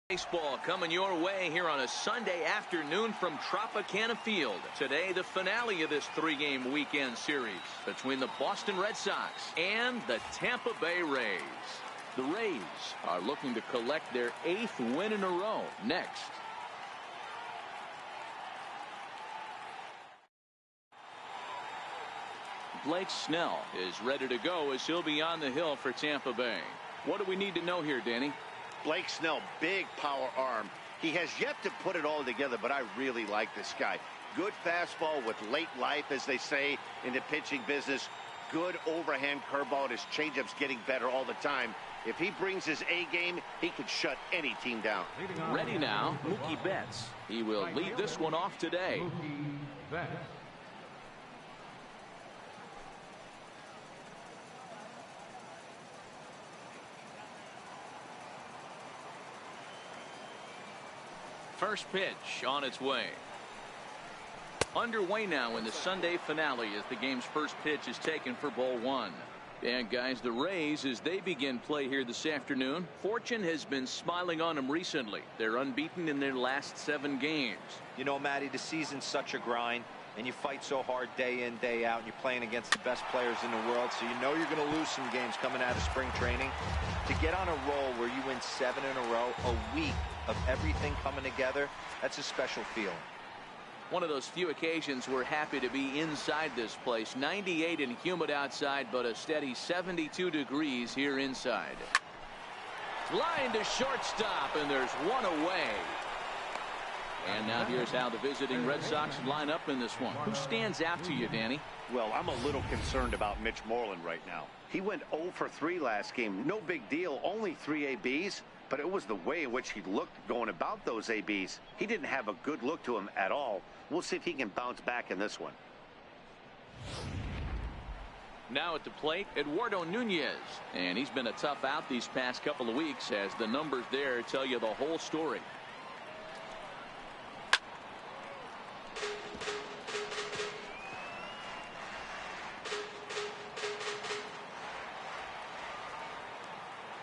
Baseball coming your way here on a Sunday afternoon from Tropicana Field. Today, the finale of this three-game weekend series between the Boston Red Sox and the Tampa Bay Rays. The Rays are looking to collect their 8th win in a row next. Blake Snell is ready to go as he'll be on the hill for Tampa Bay. What do we need to know here, Danny? Blake Snell, big power arm. He has yet to put it all together, but I really like this guy. Good fastball with late life, as they say in the pitching business. Good overhand curveball. His changeup's getting better all the time. If he brings his A game, he could shut any team down. Ready now, Mookie Betts. He will lead this one off today. Mookie Betts. First pitch on its way. Underway now in the Sunday finale as the game's first pitch is taken for ball one. And guys, the Rays, as they begin play here this afternoon, fortune has been smiling on them recently. They're unbeaten in their last 7 games. You know, Matty, the season's such a grind, and you fight so hard day in, day out, and you're playing against the best players in the world, so you know you're going to lose some games coming out of spring training. To get on a roll where you win 7 in a row, a week of everything coming together, that's a special feeling. One of those few occasions we're happy to be inside this place. 98 and humid outside, but a steady 72 degrees here inside. Line to shortstop, and there's one away. And now here's how the visiting Red Sox line up in this one. Who stands out to you, Danny? Well, I'm a little concerned about Mitch Moreland right now. He went 0 for 3 last game. No big deal, only 3 ABs. But it was the way in which he looked going about those ABs. He didn't have a good look to him at all. We'll see if he can bounce back in this one. Now at the plate, Eduardo Nunez. And he's been a tough out these past couple of weeks, as the numbers there tell you the whole story.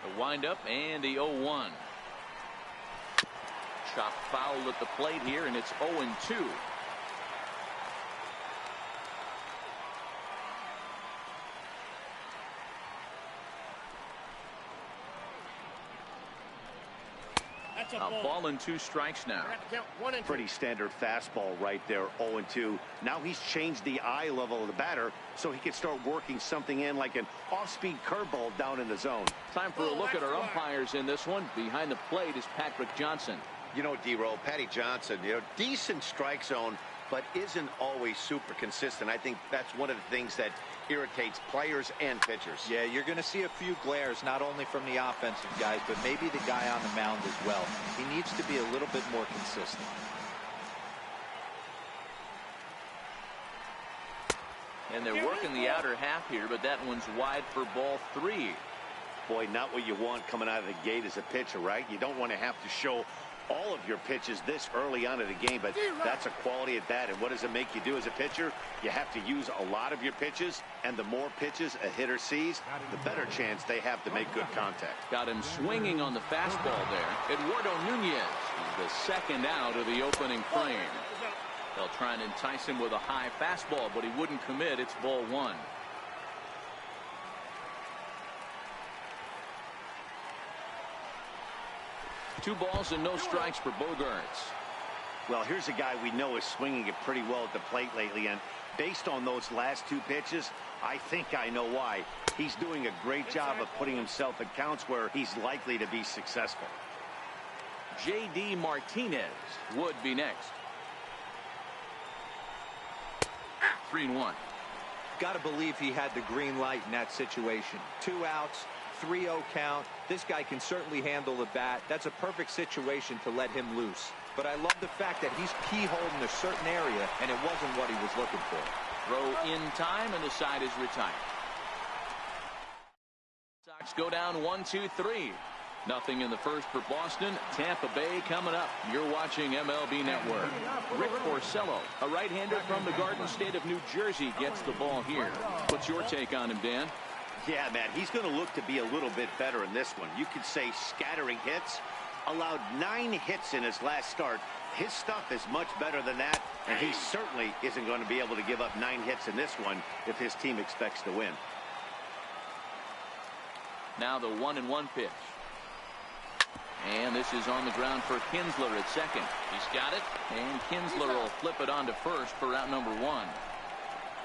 The windup and the 0-1. Chop foul at the plate here, and it's 0-2. A ball and 2 strikes now. Pretty standard fastball right there, 0-2. Now he's changed the eye level of the batter so he can start working something in like an off-speed curveball down in the zone. Time for a look at our umpires in this one. Behind the plate is Patrick Johnson. You know, D-Roll, Patty Johnson, decent strike zone, but isn't always super consistent. I think that's one of the things that irritates players and pitchers. Yeah, you're going to see a few glares, not only from the offensive guys, but maybe the guy on the mound as well. He needs to be a little bit more consistent. And they're working the outer half here, but that one's wide for ball 3. Boy, not what you want coming out of the gate as a pitcher, right? You don't want to have to show all of your pitches this early on in the game, but that's a quality at bat. And what does it make you do as a pitcher? You have to use a lot of your pitches, and the more pitches a hitter sees, the better chance they have to make good contact. Got him swinging on the fastball there. Eduardo Nunez is the second out of the opening frame. They'll try and entice him with a high fastball, but he wouldn't commit. It's ball 1. Two balls and no strikes for Bogaerts. Well, here's a guy we know is swinging it pretty well at the plate lately, and based on those last 2 pitches, I think I know why. He's doing a great job of putting himself in counts where he's likely to be successful. J.D. Martinez would be next. 3-1. Got to believe he had the green light in that situation. 2 outs, 3-0 count. This guy can certainly handle the bat. That's a perfect situation to let him loose. But I love the fact that he's keyholed in a certain area, and it wasn't what he was looking for. Throw in time, and the side is retired. Sox go down 1-2-3. Nothing in the first for Boston. Tampa Bay coming up. You're watching MLB Network. Rick Porcello, a right-hander from the Garden State of New Jersey, gets the ball here. What's your take on him, Dan? Yeah, man, he's going to look to be a little bit better in this one. You could say scattering hits, allowed 9 hits in his last start. His stuff is much better than that, and he certainly isn't going to be able to give up 9 hits in this one if his team expects to win. Now the 1-1 pitch. And this is on the ground for Kinsler at second. He's got it, and Kinsler will flip it on to first for out number 1.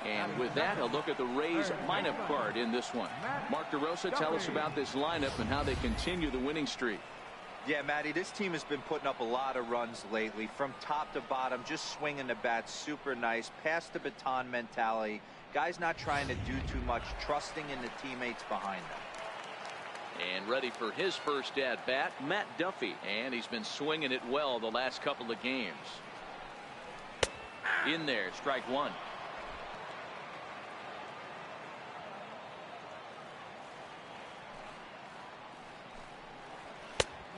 And with that, a look at the Rays lineup card in this one. Mark DeRosa, tell us about this lineup and how they continue the winning streak. Yeah, Matty, this team has been putting up a lot of runs lately. From top to bottom, just swinging the bat super nice. Pass the baton mentality. Guys not trying to do too much, trusting in the teammates behind them. And ready for his first at bat, Matt Duffy. And he's been swinging it well the last couple of games. In there, strike 1.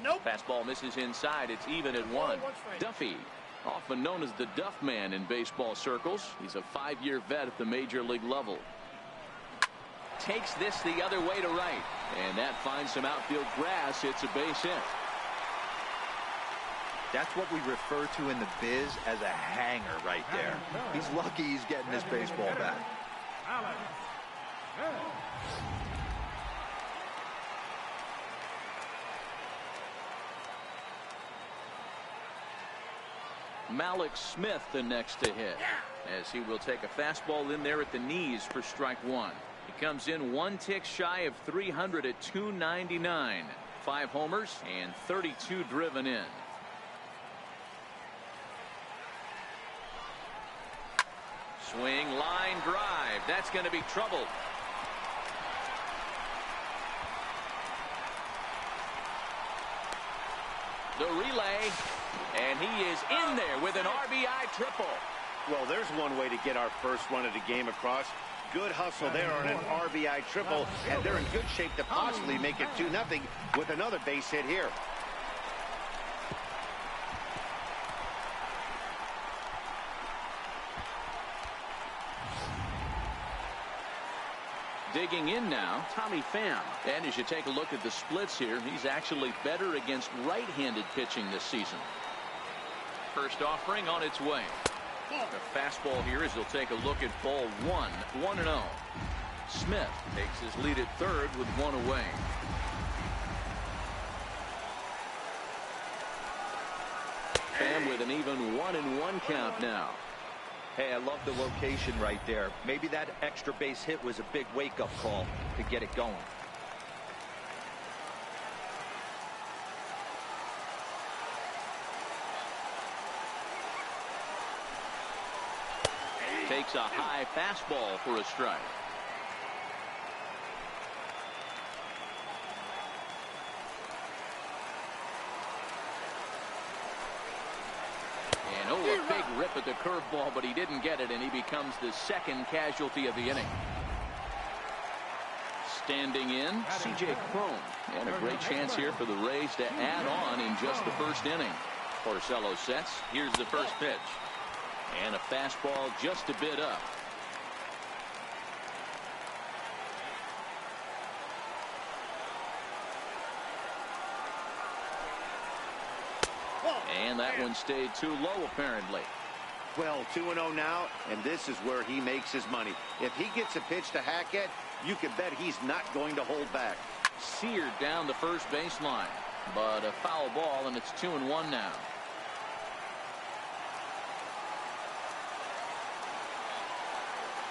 Nope. Fastball misses inside. It's even at 1. Duffy, often known as the Duff Man in baseball circles. He's a 5-year vet at the major league level. Takes this the other way to right. And that finds some outfield grass. It's a base hit. That's what we refer to in the biz as a hanger right there. He's lucky he's getting this baseball back. Malik Smith the next to hit, as he will take a fastball in there at the knees for strike 1. He comes in 1 tick shy of 300 at 299. 5 homers and 32 driven in. Swing, line drive. That's going to be trouble. The relay, and he is in there with an RBI triple. Well, there's one way to get our first run of the game across. Good hustle there on an RBI triple, and they're in good shape to possibly make it 2-0 with another base hit here. Digging in now, Tommy Pham. And as you take a look at the splits here, he's actually better against right-handed pitching this season. First offering on its way. The fastball here as he'll take a look at ball 1, 1-0. Smith takes his lead at third with 1 away. Pham with an even 1-1 count now. Hey, I love the location right there. Maybe that extra base hit was a big wake-up call to get it going. Takes a high fastball for a strike. And a big rip at the curveball, but he didn't get it, and he becomes the second casualty of the inning. Standing in, C.J. Cron. And a great chance here for the Rays to add on in just the first inning. Porcello sets. Here's the first pitch. And a fastball just a bit up. And that one stayed too low, apparently. Well, 2-0 now, and this is where he makes his money. If he gets a pitch to hack at, you can bet he's not going to hold back. Seared down the first baseline, but a foul ball, and it's 2-1 now.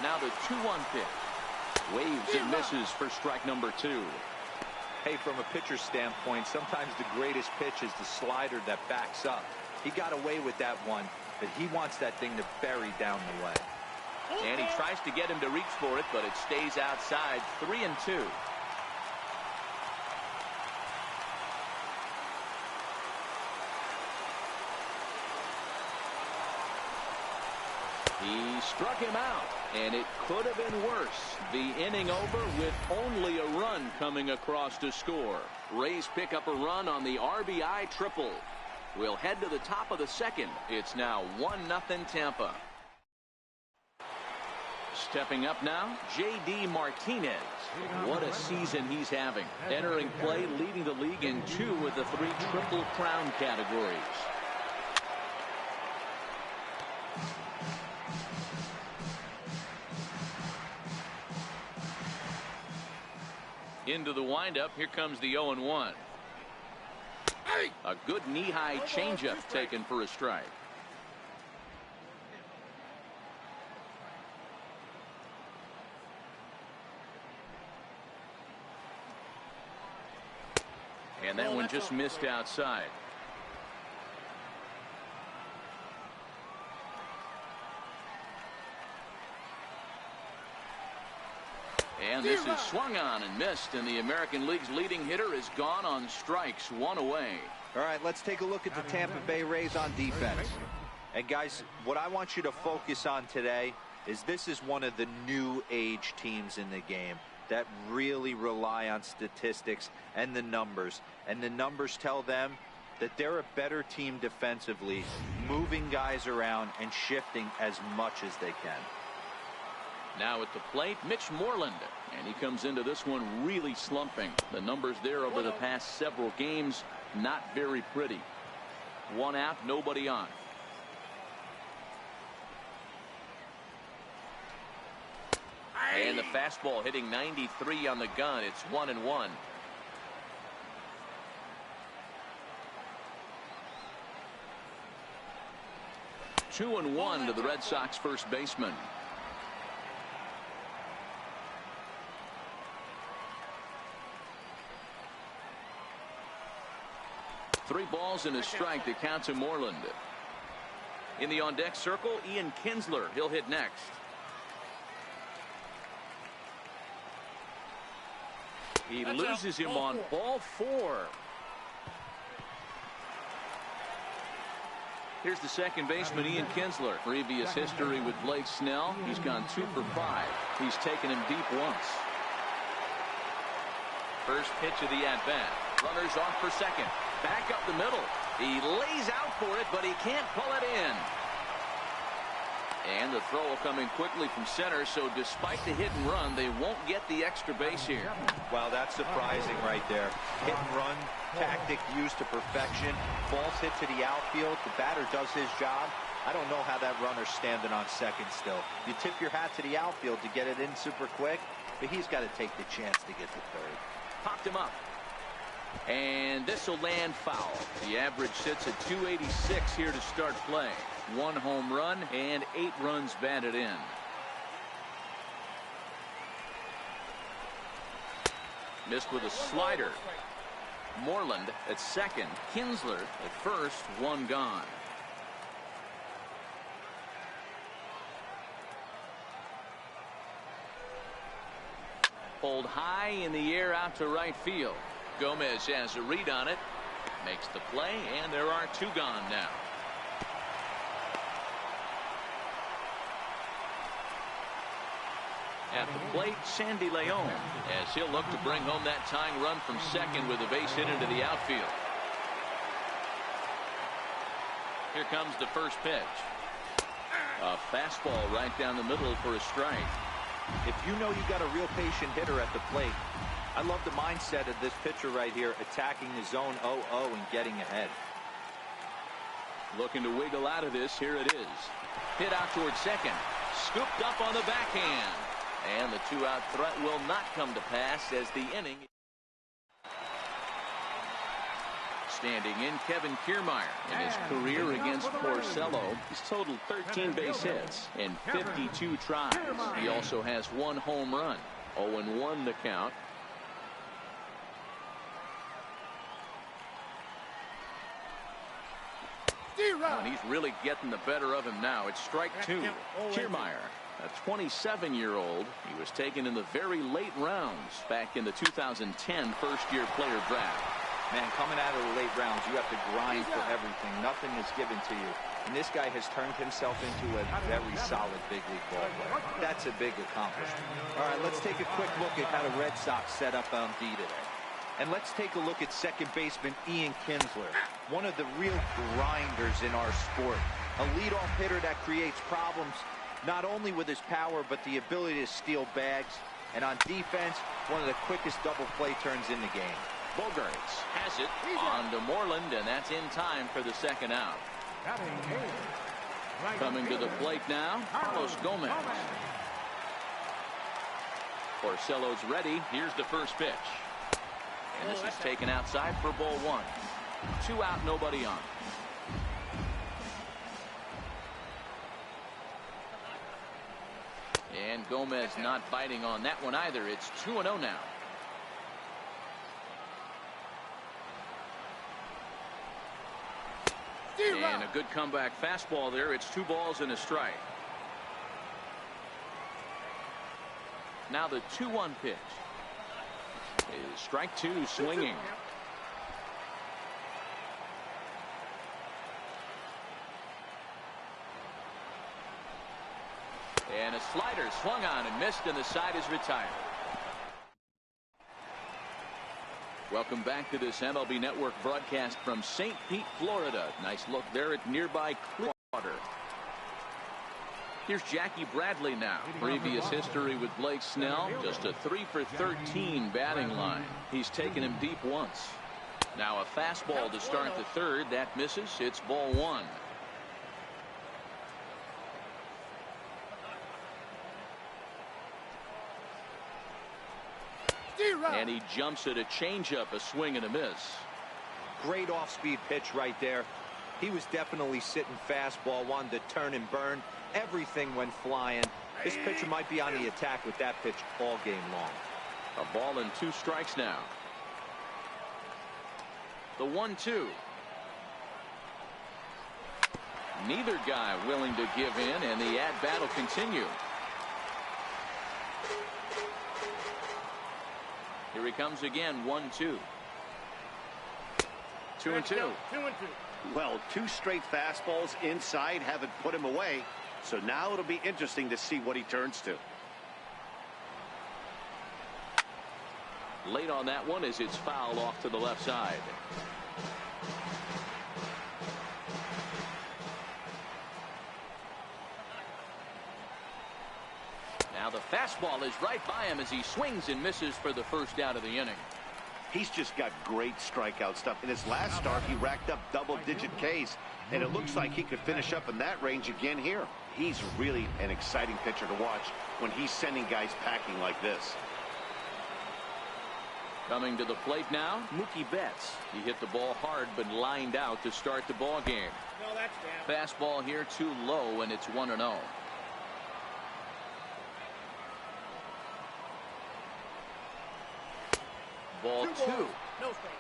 Now the 2-1 pitch. Waves and misses for strike number 2. Hey, from a pitcher's standpoint, sometimes the greatest pitch is the slider that backs up. He got away with that one, but he wants that thing to bury down the way. And he tries to get him to reach for it, but it stays outside. 3-2. He struck him out, and it could have been worse. The inning over with only a run coming across to score. Rays pick up a run on the RBI triple. We'll head to the top of the second. It's now 1-0 Tampa. Stepping up now, J.D. Martinez. What a season he's having. Entering play, leading the league in 2 of the 3 Triple Crown categories. Into the windup. Here comes the 0-1. A good knee-high changeup taken for a strike. And that one just missed outside. And this is swung on and missed, and the American League's leading hitter is gone on strikes, 1 away. All right, let's take a look at the Tampa Bay Rays on defense. And guys, what I want you to focus on today is this is one of the new age teams in the game that really rely on statistics and the numbers. And the numbers tell them that they're a better team defensively, moving guys around and shifting as much as they can. Now at the plate, Mitch Moreland, and he comes into this one really slumping. The numbers there over the past several games, not very pretty. 1 out, nobody on. And the fastball hitting 93 on the gun. It's 1-1. Two and 1 to the Red Sox first baseman. Three balls and a strike to count to Moreland. In the on-deck circle, Ian Kinsler. He'll hit next. He loses him on ball 4. Here's the second baseman, Ian Kinsler. Previous history with Blake Snell. He's gone 2 for 5. He's taken him deep once. First pitch of the at-bat. Runners off for second. Back up the middle. He lays out for it, but he can't pull it in. And the throw coming quickly from center, so despite the hit and run, they won't get the extra base here. Wow, that's surprising right there. Hit and run tactic used to perfection. Balls hit to the outfield. The batter does his job. I don't know how that runner's standing on second still. You tip your hat to the outfield to get it in super quick, but he's got to take the chance to get to third. Popped him up. And this will land foul. The average sits at 286 here to start play. 1 home run and 8 runs batted in. Missed with a slider. Moreland at second. Kinsler at first. 1 gone. Pulled high in the air out to right field. Gomez has a read on it. Makes the play, and there are 2 gone now. At the plate, Sandy Leon, as he'll look to bring home that tying run from second with a base hit into the outfield. Here comes the first pitch. A fastball right down the middle for a strike. If you know you got a real patient hitter at the plate, I love the mindset of this pitcher right here, attacking the zone 0-0 and getting ahead. Looking to wiggle out of this. Here it is. Hit out towards second. Scooped up on the backhand. And the 2-out threat will not come to pass as the inning. Standing in, Kevin Kiermaier. In his career against Porcello, he's totaled 13 base hits in 52 tries. He also has 1 home run. 0-1 the count. And he's really getting the better of him now. It's strike 2. Kiermaier, a 27-year-old. He was taken in the very late rounds back in the 2010 first-year player draft. Man, coming out of the late rounds, you have to grind for everything. Nothing is given to you. And this guy has turned himself into a very solid big league ball player. That's a big accomplishment. All right, let's take a quick look at how the Red Sox set up on D today. And let's take a look at second baseman Ian Kinsler, one of the real grinders in our sport. A leadoff hitter that creates problems not only with his power, but the ability to steal bags. And on defense, one of the quickest double play turns in the game. Bogarts has it on to Moreland, and that's in time for the second out. Coming to the plate now, Carlos Gomez. Porcello's ready. Here's the first pitch. And this is taken outside for ball one. 2 out, nobody on. And Gomez not biting on that one either. It's 2-0 now. And a good comeback fastball there. It's 2 balls and a strike. Now the 2-1 pitch. Is strike 2 swinging. And a slider swung on and missed, and the side is retired. Welcome back to this MLB Network broadcast from St. Pete, Florida. Nice look there at nearby Clearwater. Here's Jackie Bradley now. Previous history with Blake Snell, just a 3 for 13 batting line. He's taken him deep once. Now a fastball to start the third. That misses. It's ball one. And he jumps at a changeup, a swing and a miss. Great off-speed pitch right there. He was definitely sitting fastball, wanted to turn and burn. Everything went flying. This pitcher might be on the attack with that pitch all game long. A ball and 2 strikes now. The 1-2. Neither guy willing to give in, and the at-bat will continue. Here he comes again, 1-2. 2-2. Well, 2 straight fastballs inside haven't put him away. So now it'll be interesting to see what he turns to. Late on that one as it's fouled off to the left side. Now the fastball is right by him as he swings and misses for the first out of the inning. He's just got great strikeout stuff. In his last start, he racked up double-digit Ks, and it looks like he could finish up in that range again here. He's really an exciting pitcher to watch when he's sending guys packing like this. Coming to the plate now, Mookie Betts. He hit the ball hard but lined out to start the ball game. Fastball here too low, and it's 1-0. Ball 2.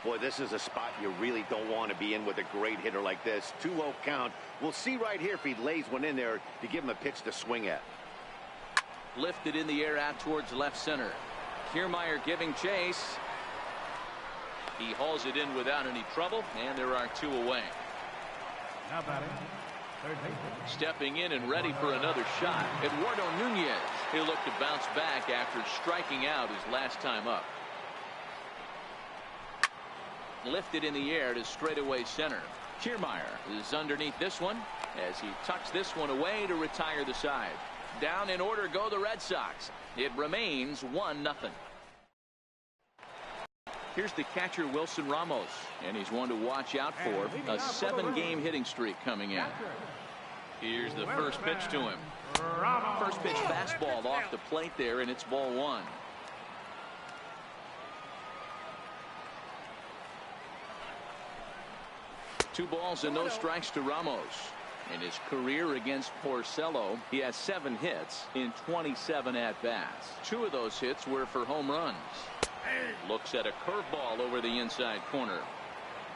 Boy, this is a spot you really don't want to be in with a great hitter like this. 2-0 count. We'll see right here if he lays one in there to give him a pitch to swing at. Lifted in the air out towards left center. Kiermaier giving chase. He hauls it in without any trouble, and there are 2 away. How about it? Stepping in and ready for another shot, Eduardo Nunez. He'll look to bounce back after striking out his last time up. Lifted in the air to straightaway center. Kiermaier is underneath this one as he tucks this one away to retire the side. Down in order go the Red Sox. It remains 1-0. Here's the catcher Wilson Ramos, and he's one to watch out for. A 7-game hitting streak coming in. Here's the first pitch to him. First pitch fastball off the plate there, and it's ball 1. Two balls and no strikes to Ramos. In his career against Porcello, he has 7 hits in 27 at-bats. 2 of those hits were for home runs. Looks at a curveball over the inside corner.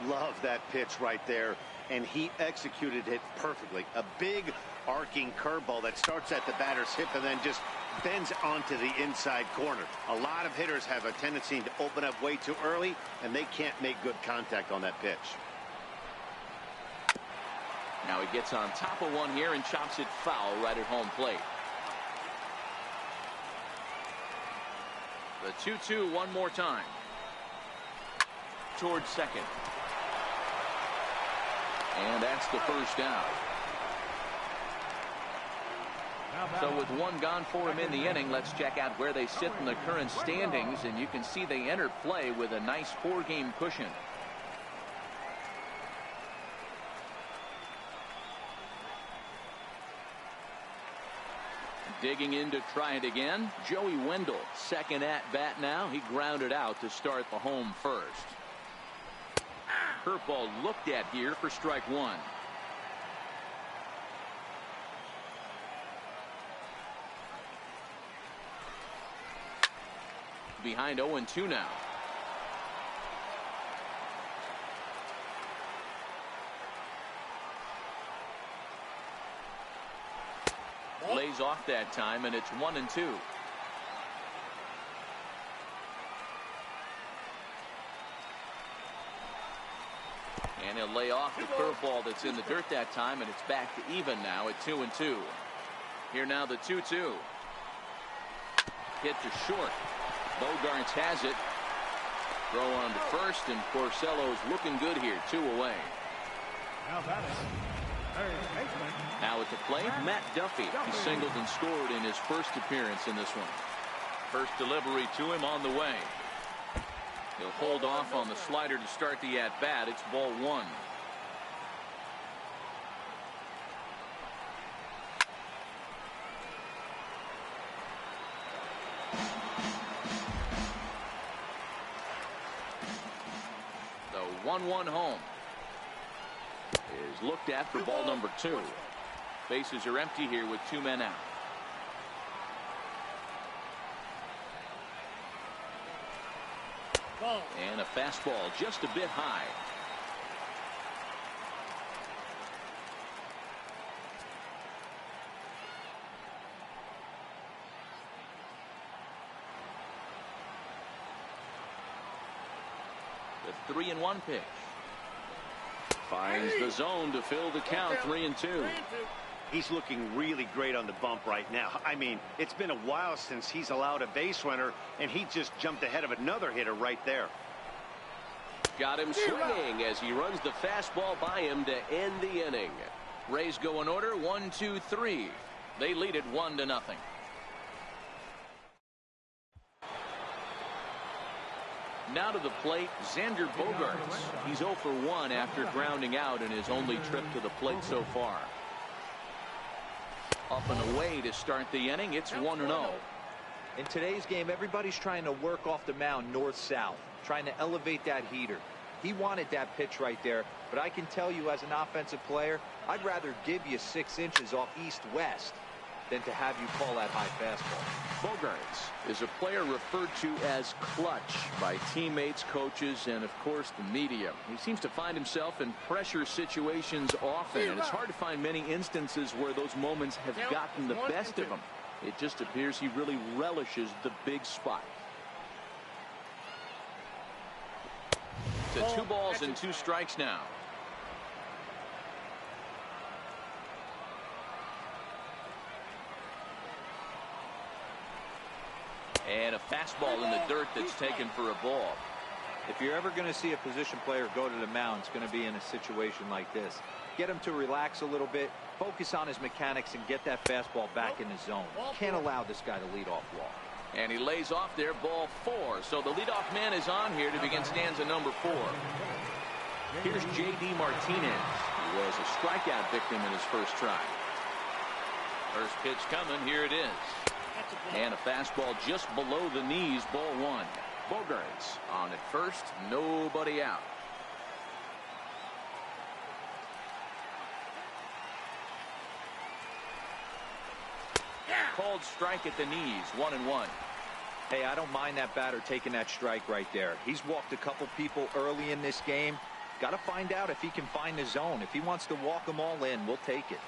Love that pitch right there, and he executed it perfectly. A big arcing curveball that starts at the batter's hip and then just bends onto the inside corner. A lot of hitters have a tendency to open up way too early, and they can't make good contact on that pitch. Now he gets on top of one here and chops it foul right at home plate. The 2-2 one more time. Towards second. And that's the first out. So with one gone for him in the inning, let's check out where they sit in the current standings, and you can see they entered play with a nice 4-game cushion. Digging in to try it again, Joey Wendell, second at bat now. He grounded out to start the home first. Curveball looked at here for strike one. Behind 0-2 now. Lays off that time, and it's 1-2. And he'll lay off the curveball that's in the dirt that time, and it's back to even now at 2-2. Here now the 2-2. Hit to short. Bogarts has it. Throw on to first, and Porcello's looking good here. 2 away. Now at the plate, Matt Duffy. He singled and scored in his first appearance in this one. First delivery to him on the way. He'll hold off on the slider to start the at-bat. It's ball 1. The 1-1 home is looked at for ball number 2. Bases are empty here with 2 men out. And a fastball just a bit high. The 3-1 pitch. Finds the zone to fill the count. 3-2. He's looking really great on the bump right now. I mean, it's been a while since he's allowed a base runner, and he just jumped ahead of another hitter right there. Got him swinging as he runs the fastball by him to end the inning. Rays go in order. 1, 2, 3. They lead it 1-0. Now to the plate, Xander Bogaerts. He's 0 for 1 after grounding out in his only trip to the plate so far. Up and away to start the inning. It's 1-0. In today's game, everybody's trying to work off the mound north-south, trying to elevate that heater. He wanted that pitch right there, but I can tell you as an offensive player, I'd rather give you 6 inches off east-west than to have you call that high fastball. Bogaerts is a player referred to as clutch by teammates, coaches, and of course the media. He seems to find himself in pressure situations often, and it's hard to find many instances where those moments have gotten the best of him. It just appears he really relishes the big spot. To 2 balls and 2 strikes now. And a fastball in the dirt that's taken for a ball. If you're ever going to see a position player go to the mound, it's going to be in a situation like this. Get him to relax a little bit, focus on his mechanics, and get that fastball back in the zone. Can't allow this guy to lead off walk. And he lays off there, ball 4. So the leadoff man is on here to begin stanza number 4. Here's J.D. Martinez. He was a strikeout victim in his first try. First pitch coming. Here it is. And a fastball just below the knees, ball 1. Bogaerts on at first, nobody out. Called strike at the knees, 1-1. Hey, I don't mind that batter taking that strike right there. He's walked a couple people early in this game. Got to find out if he can find the zone. If he wants to walk them all in, we'll take it.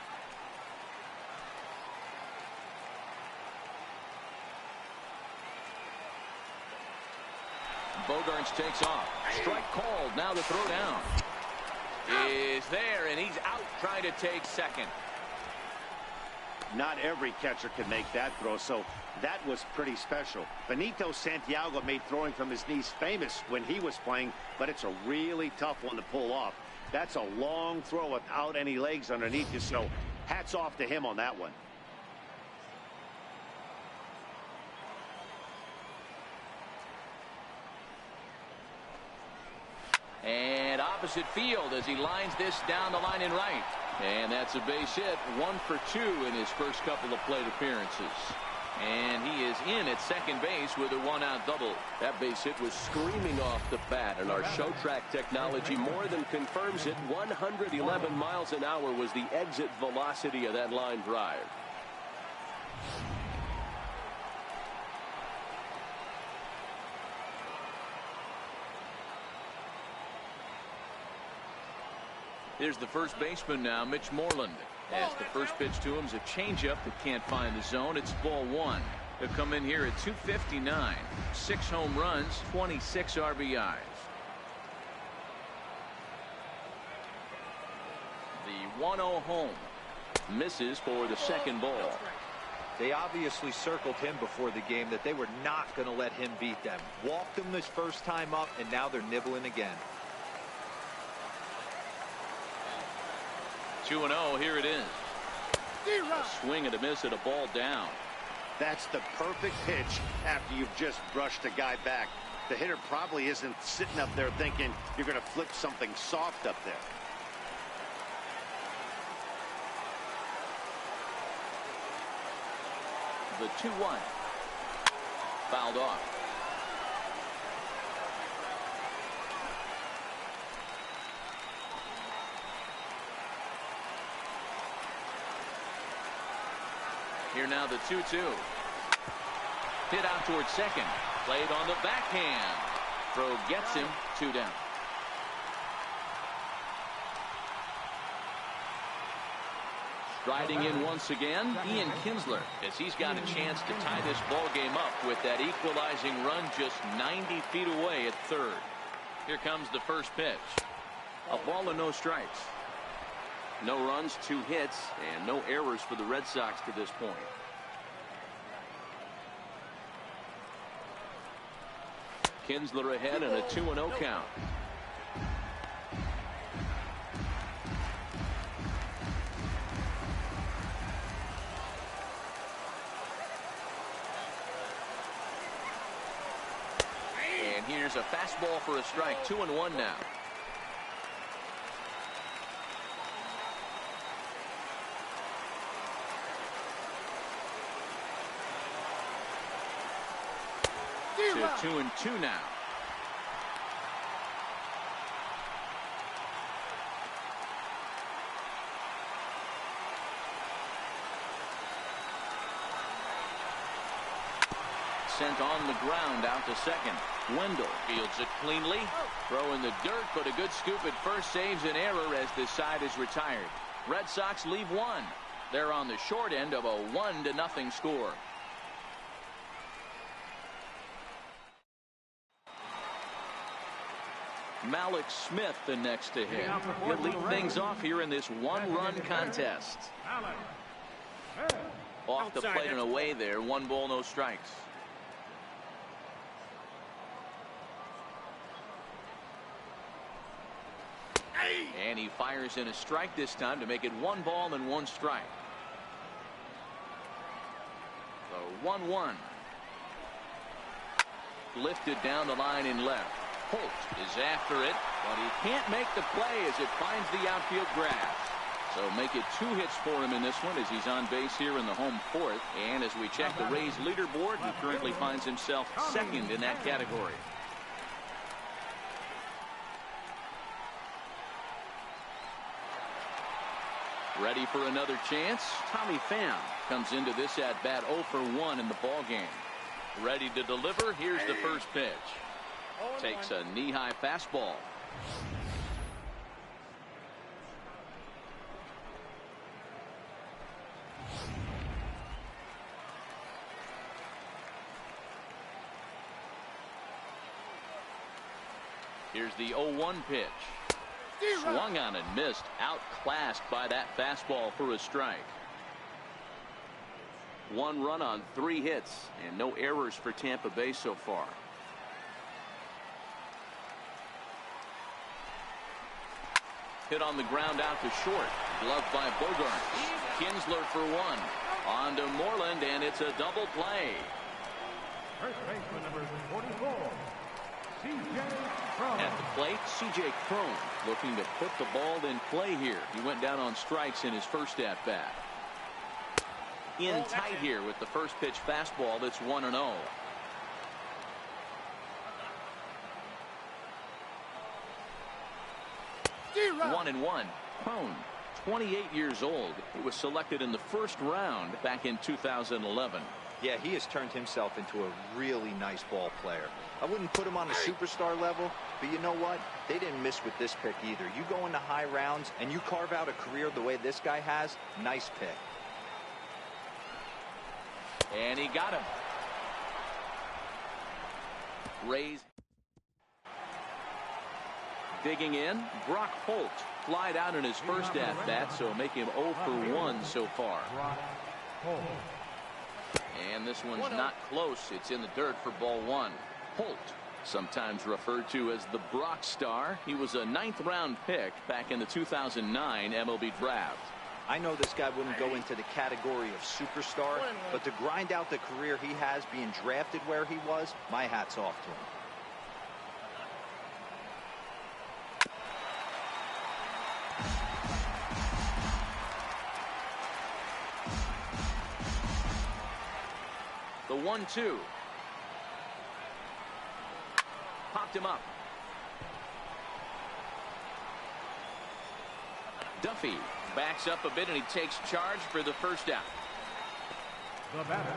Bogaerts takes off. Strike called. Now the throw down is there, and he's out trying to take second. Not every catcher can make that throw, so that was pretty special. Benito Santiago made throwing from his knees famous when he was playing, but it's a really tough one to pull off. That's a long throw without any legs underneath you, so hats off to him on that one. opposite field as he lines this down the line in right. And that's a base hit. 1 for 2 in his first couple of plate appearances. And he is in at second base with a 1-out double. That base hit was screaming off the bat, and our show track technology more than confirms it. 111 miles an hour was the exit velocity of that line drive. Here's the first baseman now, Mitch Moreland. As the first pitch to him is a changeup that can't find the zone. It's ball 1. He'll come in here at 259. 6 home runs, 26 RBIs. The 1-0 home. Misses for the second ball. They obviously circled him before the game that they were not going to let him beat them. Walked him this first time up, and now they're nibbling again. 2-0, here it is. A swing and a miss at a ball down. That's the perfect pitch after you've just brushed a guy back. The hitter probably isn't sitting up there thinking you're going to flip something soft up there. The 2-1. Fouled off. Here now the 2-2. Hit out towards second. Played on the backhand. Throw gets him. 2 down. Striding in once again, Ian Kinsler, as he's got a chance to tie this ball game up with that equalizing run just 90 feet away at third. Here comes the first pitch. A ball and no strikes. No runs, 2 hits, and no errors for the Red Sox to this point. Kinsler ahead and a 2-0 count. And here's a fastball for a strike. 2-1 now. To 2-2 now. Sent on the ground out to second. Wendell fields it cleanly. Throw in the dirt, but a good scoop at first saves an error as this side is retired. Red Sox leave 1. They're on the short end of a 1-0 score. Malik Smith the next to hit. He'll lead things off here in this 1-run contest. Off the plate and away there. 1 ball, no strikes. And he fires in a strike this time to make it 1 ball and 1 strike. The 1-1. Lifted down the line in left. Holt is after it, but he can't make the play as it finds the outfield grass. So make it 2 hits for him in this one as he's on base here in the home 4th. And as we check the Rays leaderboard, he currently finds himself 2nd in that category. Ready for another chance? Tommy Pham comes into this at bat 0 for 1 in the ball game. Ready to deliver. Here's the first pitch. Takes a knee-high fastball. Here's the 0-1 pitch. Swung on and missed. Outclassed by that fastball for a strike. 1 run on 3 hits and no errors for Tampa Bay so far. Hit on the ground out to short. Gloved by Bogart. Kinsler for 1. On to Moreland, and it's a double play. First baseman number 44. At the plate, C.J. Cron looking to put the ball in play here. He went down on strikes in his first at-bat. In tight here with the first pitch fastball that's 1-0. 1-1. Cron, 28 years old. He was selected in the first round back in 2011. Yeah, he has turned himself into a really nice ball player. I wouldn't put him on the superstar level, but you know what? They didn't miss with this pick either. You go into high rounds and you carve out a career the way this guy has, nice pick. And he got him. Rays digging in. Brock Holt flied out in his first at-bat, so make him 0 for 1 so far. And this one's not close. It's in the dirt for ball 1. Holt, sometimes referred to as the Brock Star. He was a 9th round pick back in the 2009 MLB draft. I know this guy wouldn't go into the category of superstar, but to grind out the career he has being drafted where he was, my hat's off to him. The 1-2. Popped him up. Duffy backs up a bit and he takes charge for the first out. The batter,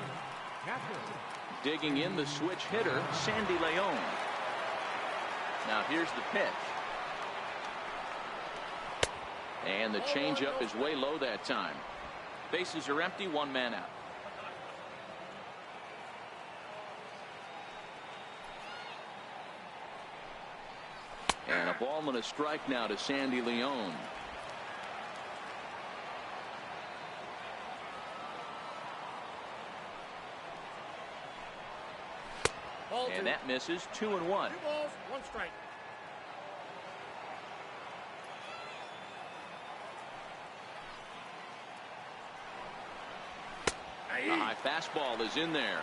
catcher. Digging in, the switch hitter, Sandy Leon. Now here's the pitch. And the changeup is way low that time. Bases are empty, 1 man out. And a ball and a strike now to Sandy Leon. And that misses. 2-1. 2 balls, 1 strike. A high fastball is in there.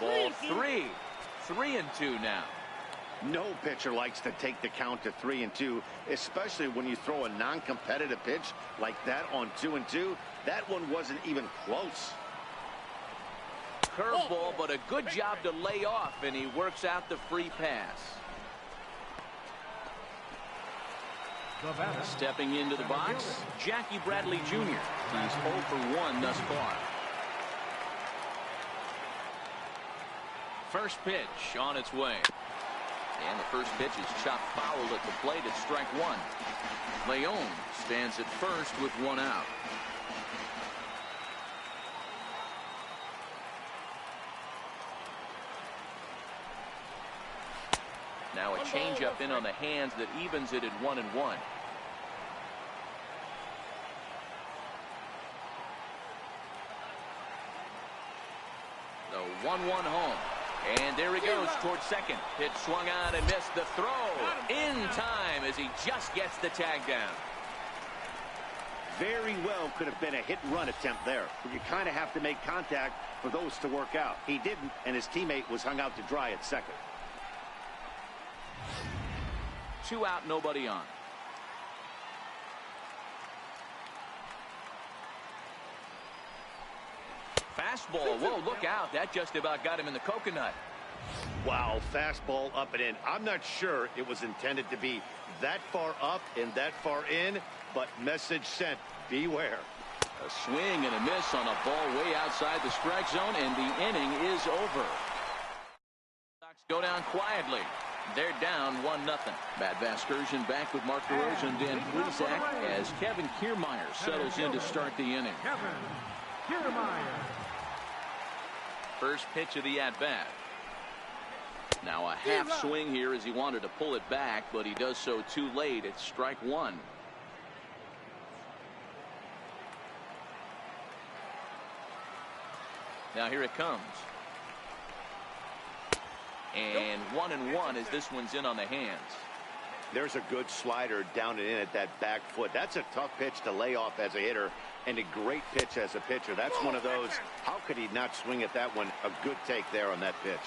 Ball 3. 3-2 now. No pitcher likes to take the count to 3-2, especially when you throw a non-competitive pitch like that on 2-2. That one wasn't even close. Curveball, but a good job to lay off, and he works out the free pass. The batter. Stepping into the box, Jackie Bradley Jr. He's 0 for 1 thus far. First pitch on its way. And the first pitch is chopped foul at the plate at strike 1. Leon stands at first with 1 out. Now a changeup in on the hands that evens it at 1-1. The 1-1 home. And there he goes towards second. Pitch swung on and missed. The throw in time as he just gets the tag down. Very well could have been a hit-and-run attempt there, but you kind of have to make contact for those to work out. He didn't, and his teammate was hung out to dry at second. 2 out, nobody on. Fastball. Whoa, look out. That just about got him in the coconut. Wow, fastball up and in. I'm not sure it was intended to be that far up and that far in, but message sent. Beware. A swing and a miss on a ball way outside the strike zone, and the inning is over. Sox go down quietly. They're down 1-0. Matt Vasgersian back with Mark DeRosa and Dan Plesac as Kevin Kiermaier settles in to start the inning. Kevin Kiermaier. First pitch of the at-bat. Now a half swing here as he wanted to pull it back, but he does so too late. It's strike 1. Now here it comes. And 1-1 as this one's in on the hands. There's a good slider down and in at that back foot. That's a tough pitch to lay off as a hitter, and a great pitch as a pitcher. That's one of those, how could he not swing at that one? A good take there on that pitch.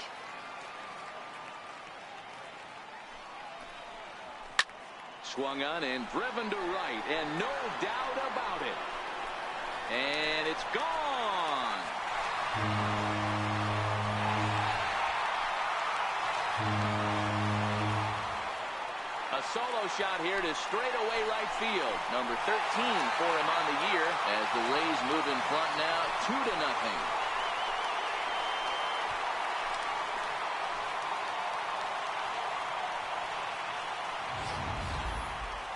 Swung on and driven to right, and no doubt about it. And it's gone. A solo shot here to straightaway right field. Number 13 for him on the year as the Rays move in front now 2-0.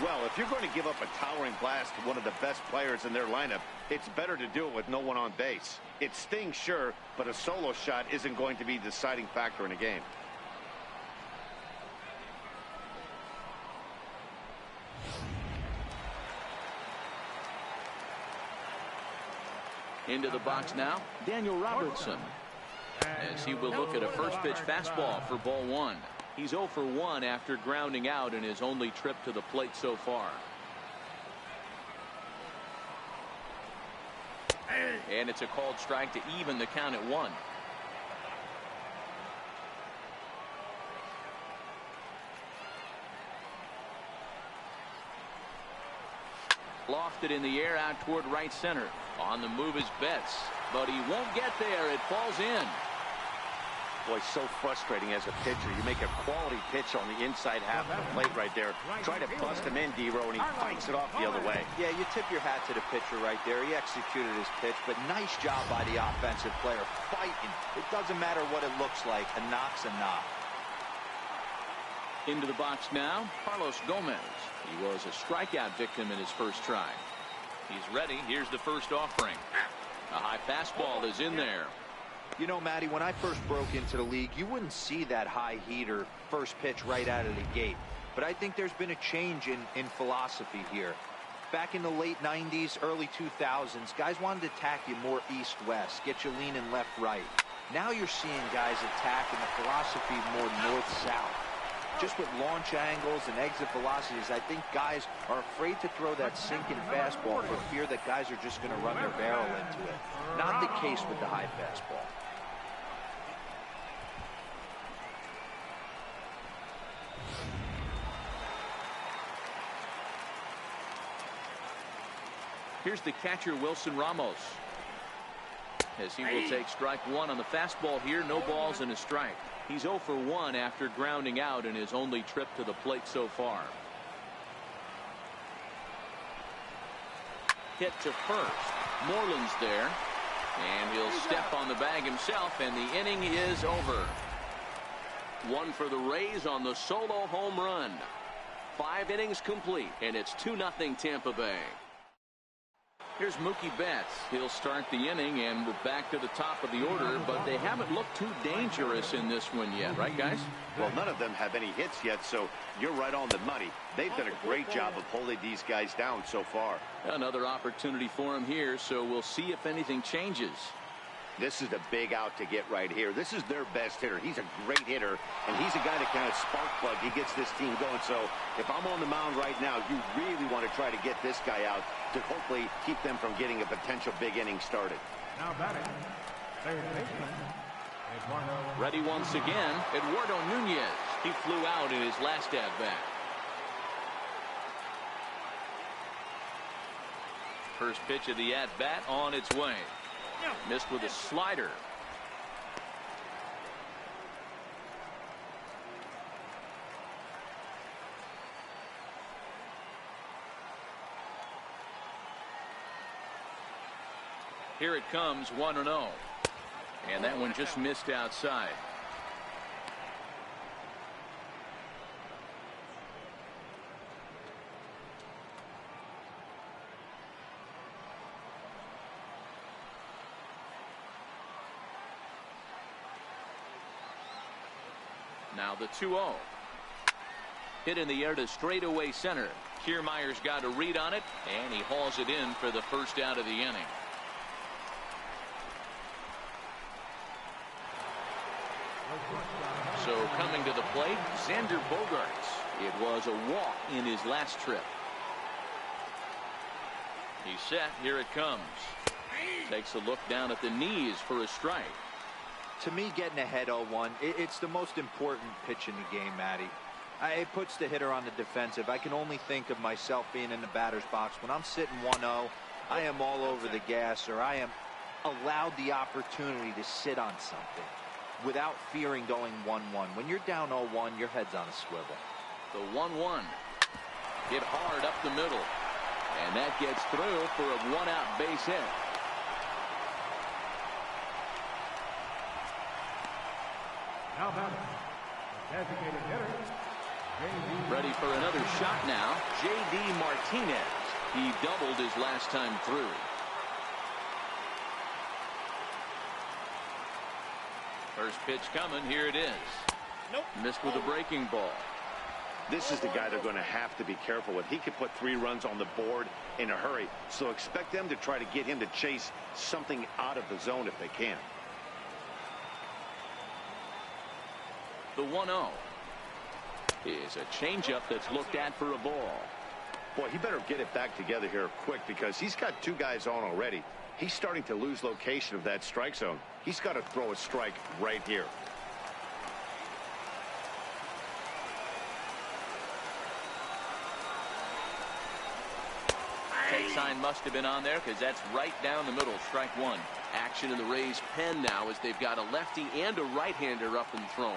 Well, if you're going to give up a towering blast to one of the best players in their lineup, it's better to do it with no one on base. It stings, sure, but a solo shot isn't going to be the deciding factor in a game. Into the box now, Daniel Robertson, as he will look at a first pitch fastball for ball one. He's 0 for 1 after grounding out in his only trip to the plate so far. And it's a called strike to even the count at 1. Lofted in the air out toward right center. On the move is Betts, but he won't get there. It falls in. Boy, so frustrating as a pitcher. You make a quality pitch on the inside half of the plate right there. Try to bust him in, D-Row, and he fights it off the other way. Yeah, you tip your hat to the pitcher right there. He executed his pitch, but nice job by the offensive player. Fighting. It doesn't matter what it looks like. A knock's a knock. Into the box now, Carlos Gomez. He was a strikeout victim in his first try. He's ready. Here's the first offering. A high fastball is in there. You know, Matty, when I first broke into the league, you wouldn't see that high heater first pitch right out of the gate. But I think there's been a change in philosophy here. Back in the late 90s, early 2000s, guys wanted to attack you more east-west, get you leaning left-right. Now you're seeing guys attacking the philosophy more north-south. Just with launch angles and exit velocities, I think guys are afraid to throw that sinking fastball for fear that guys are just going to run their barrel into it. Not the case with the high fastball. Here's the catcher, Wilson Ramos, as he will take strike one on the fastball here. No balls and a strike. He's 0 for 1 after grounding out in his only trip to the plate so far. Hit to first. Moreland's there, and he'll step on the bag himself, and the inning is over. One for the Rays on the solo home run. 5 innings complete, and it's 2-0 Tampa Bay. Here's Mookie Betts. He'll start the inning, and we're back to the top of the order, but they haven't looked too dangerous in this one yet, right, guys? Well, none of them have any hits yet, so you're right on the money. They've done a great job of holding these guys down so far. Another opportunity for him here, so we'll see if anything changes. This is a big out to get right here. This is their best hitter. He's a great hitter, and he's a guy that kind of spark plug. He gets this team going. So if I'm on the mound right now, you really want to try to get this guy out to hopefully keep them from getting a potential big inning started. Now batting, third baseman, Eduardo. Ready once again, Eduardo Nunez. He flew out in his last at-bat. First pitch of the at-bat on its way. Missed with a slider. Here it comes, 1-0. And that one just missed outside. Now the 2-0. Hit in the air to straightaway center. Kiermaier's got a read on it, and he hauls it in for the first out of the inning. So coming to the plate, Xander Bogaerts. It was a walk in his last trip. He's set. Here it comes. Takes a look down at the knees for a strike. To me, getting ahead 0-1, it's the most important pitch in the game, Matty. It puts the hitter on the defensive. I can only think of myself being in the batter's box. When I'm sitting 1-0, I am all over the gas, or I am allowed the opportunity to sit on something without fearing going 1-1. When you're down 0-1, your head's on a swivel. The 1-1. Hit hard up the middle. And that gets through for a one-out base hit. Now batting, designated hitter, J.D. Ready for another shot now. J.D. Martinez. He doubled his last time through. First pitch coming. Here it is. Nope. Missed with a breaking ball. This is the guy they're going to have to be careful with. He could put 3 runs on the board in a hurry, so expect them to try to get him to chase something out of the zone if they can. The 1-0 is a changeup that's looked at for a ball. Boy, he better get it back together here quick, because he's got 2 guys on already. He's starting to lose location of that strike zone. He's got to throw a strike right here. Take sign must have been on there, because that's right down the middle. Strike 1. Action in the Rays' pen now as they've got a lefty and a right-hander up and throwing.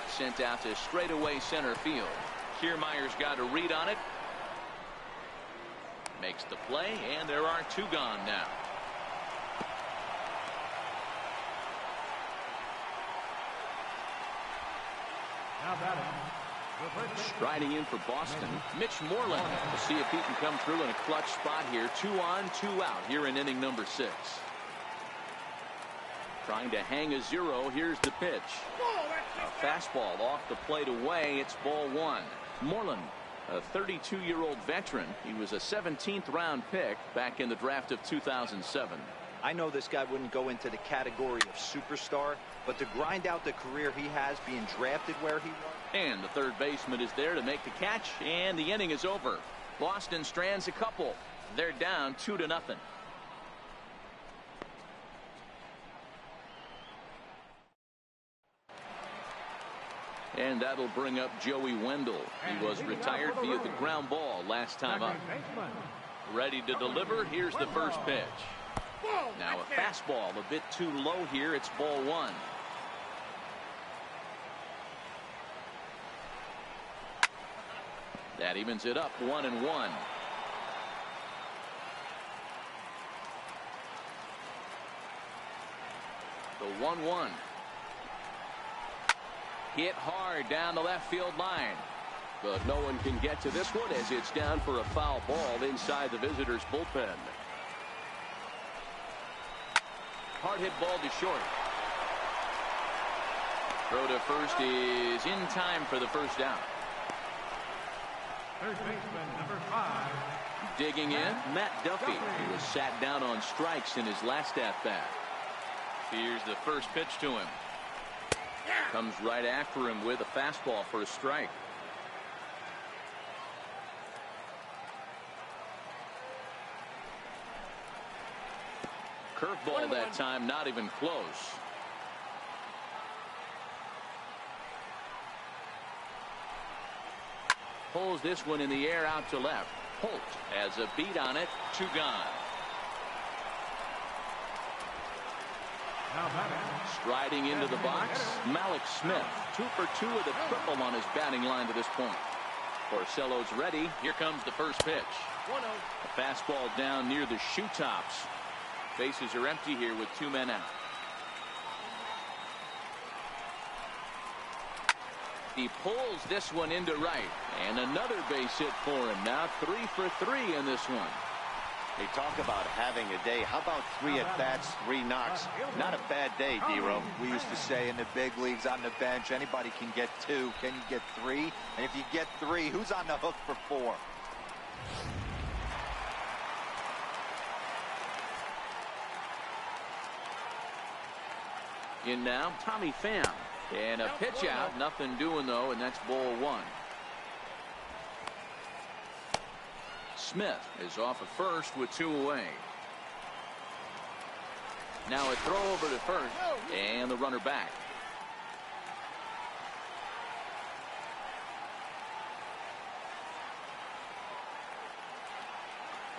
Sent out to straightaway center field. Kiermaier's got a read on it. Makes the play, and there are 2 gone now. Now batting, Striding in for Boston, Mitch Moreland. We'll see if he can come through in a clutch spot here. 2 on, 2 out here in inning number 6. Trying to hang a 0. Here's the pitch. A fastball off the plate away. It's ball 1. Moreland, a 32-year-old veteran. He was a 17th round pick back in the draft of 2007. I know this guy wouldn't go into the category of superstar, but to grind out the career he has being drafted where he was. And the third baseman is there to make the catch, and the inning is over. Boston strands a couple. They're down 2-0. And that'll bring up Joey Wendell. He was retired via the ground ball last time up. Ready to deliver. Here's the first pitch. Now a fastball a bit too low here. It's ball 1. That evens it up 1-1. The 1-1. Hit hard down the left field line. But no one can get to this one as it's down for a foul ball inside the visitors' bullpen. Hard hit ball to short. Throw to first is in time for the first down. third baseman, number 5. Digging in, Matt Duffy. He was sat down on strikes in his last at-bat. Here's the first pitch to him. Comes right after him with a fastball for a strike. Curveball that time, not even close. Pulls this one in the air out to left. Holt has a beat on it. 2 gone. Now batting, Striding into the box, Malik Smith. 2 for 2 with a triple on his batting line to this point. Porcello's ready. Here comes the first pitch. 1-0. A fastball down near the shoe tops. Bases are empty here with 2 men out. He pulls this one into right, and another base hit for him. Now 3 for 3 in this one. They talk about having a day. How about 3 at-bats, 3 knocks? Not a bad day, D-Row. We used to say in the big leagues on the bench, anybody can get 2. Can you get 3? And if you get 3, who's on the hook for 4? In now, Tommy Pham. And a pitch out. Nothing doing, though, and that's ball 1. Smith is off at first with 2 away. Now a throw over to first, and the runner back.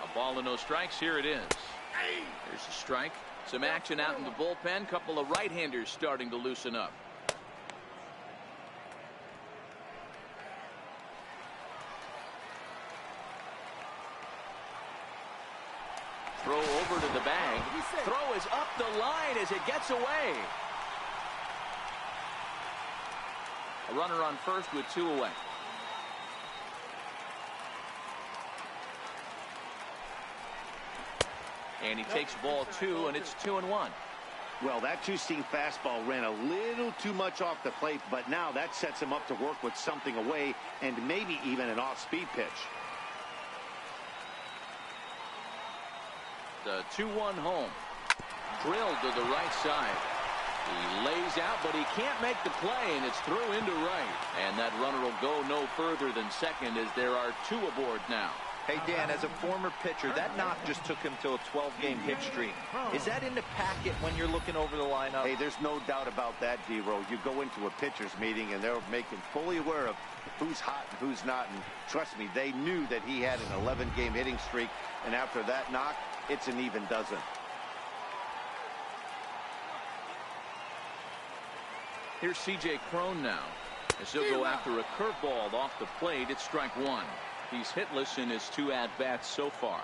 A ball and no strikes. Here it is. There's a strike. Some action out in the bullpen. Couple of right-handers starting to loosen up. Throw over to the bag. Throw is up the line as it gets away. A runner on first with 2 away. And he takes ball 2, and it's 2-1. Well, that 2-seam fastball ran a little too much off the plate, but now that sets him up to work with something away and maybe even an off-speed pitch. The 2-1 home. Drilled to the right side. He lays out, but he can't make the play, and it's through into right. And that runner will go no further than second as there are 2 aboard now. Hey, Dan, as a former pitcher, that knock just took him to a 12-game hit streak. Is that in the packet when you're looking over the lineup? Hey, there's no doubt about that, D-Row. You go into a pitcher's meeting, and they're making fully aware of who's hot and who's not. And trust me, they knew that he had an 11-game hitting streak. And after that knock, it's an even dozen. Here's C.J. Cron now. As he'll go after a curveball off the plate, it's strike 1. He's hitless in his 2 at-bats so far.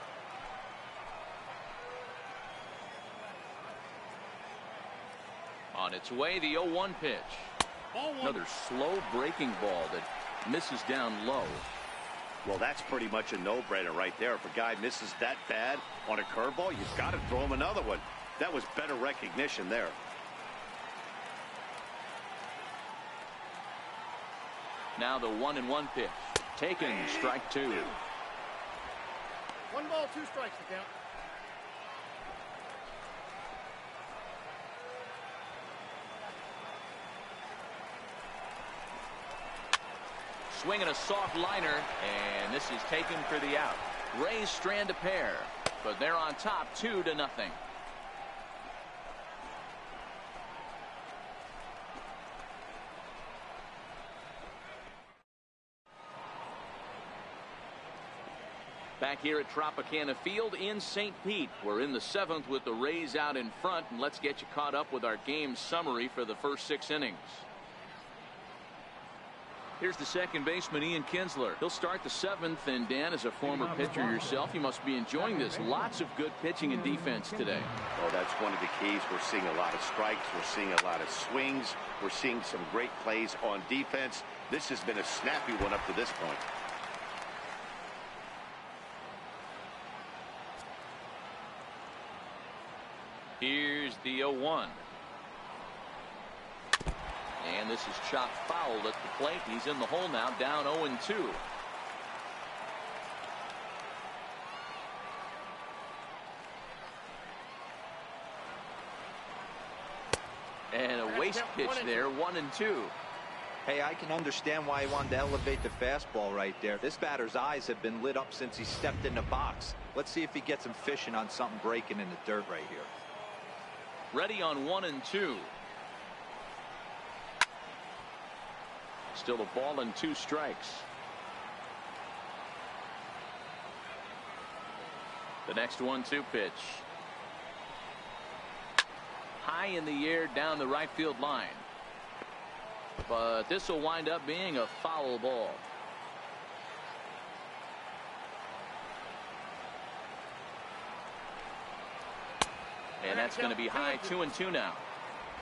On its way, the 0-1 pitch. Another slow breaking ball that misses down low. Well, that's pretty much a no-brainer right there. If a guy misses that bad on a curveball, you've got to throw him another one. That was better recognition there. Now the 1-1 pitch. Taken, strike 2. 1 ball, 2 strikes to count. Swinging a soft liner, and this is taken for the out. Rays strand a pair, but they're on top 2-0. Back here at Tropicana Field in St. Pete. We're in the 7th with the Rays out in front, and let's get you caught up with our game summary for the first 6 innings. Here's the second baseman, Ian Kinsler. He'll start the 7th, and Dan, as a former pitcher yourself, you must be enjoying this. Lots of good pitching and defense today. Oh, that's one of the keys. We're seeing a lot of strikes. We're seeing a lot of swings. We're seeing some great plays on defense. This has been a snappy one up to this point. Here's the 0-1. And this is chopped foul at the plate. He's in the hole now, down 0-2. And a waste pitch there, 1-2. Hey, I can understand why he wanted to elevate the fastball right there. This batter's eyes have been lit up since he stepped in the box. Let's see if he gets him fishing on something breaking in the dirt right here. Ready on 1-2. Still a ball and 2 strikes. The next 1-2 pitch. High in the air down the right field line. But this will wind up being a foul ball. And that's going to be high, 2-2 now.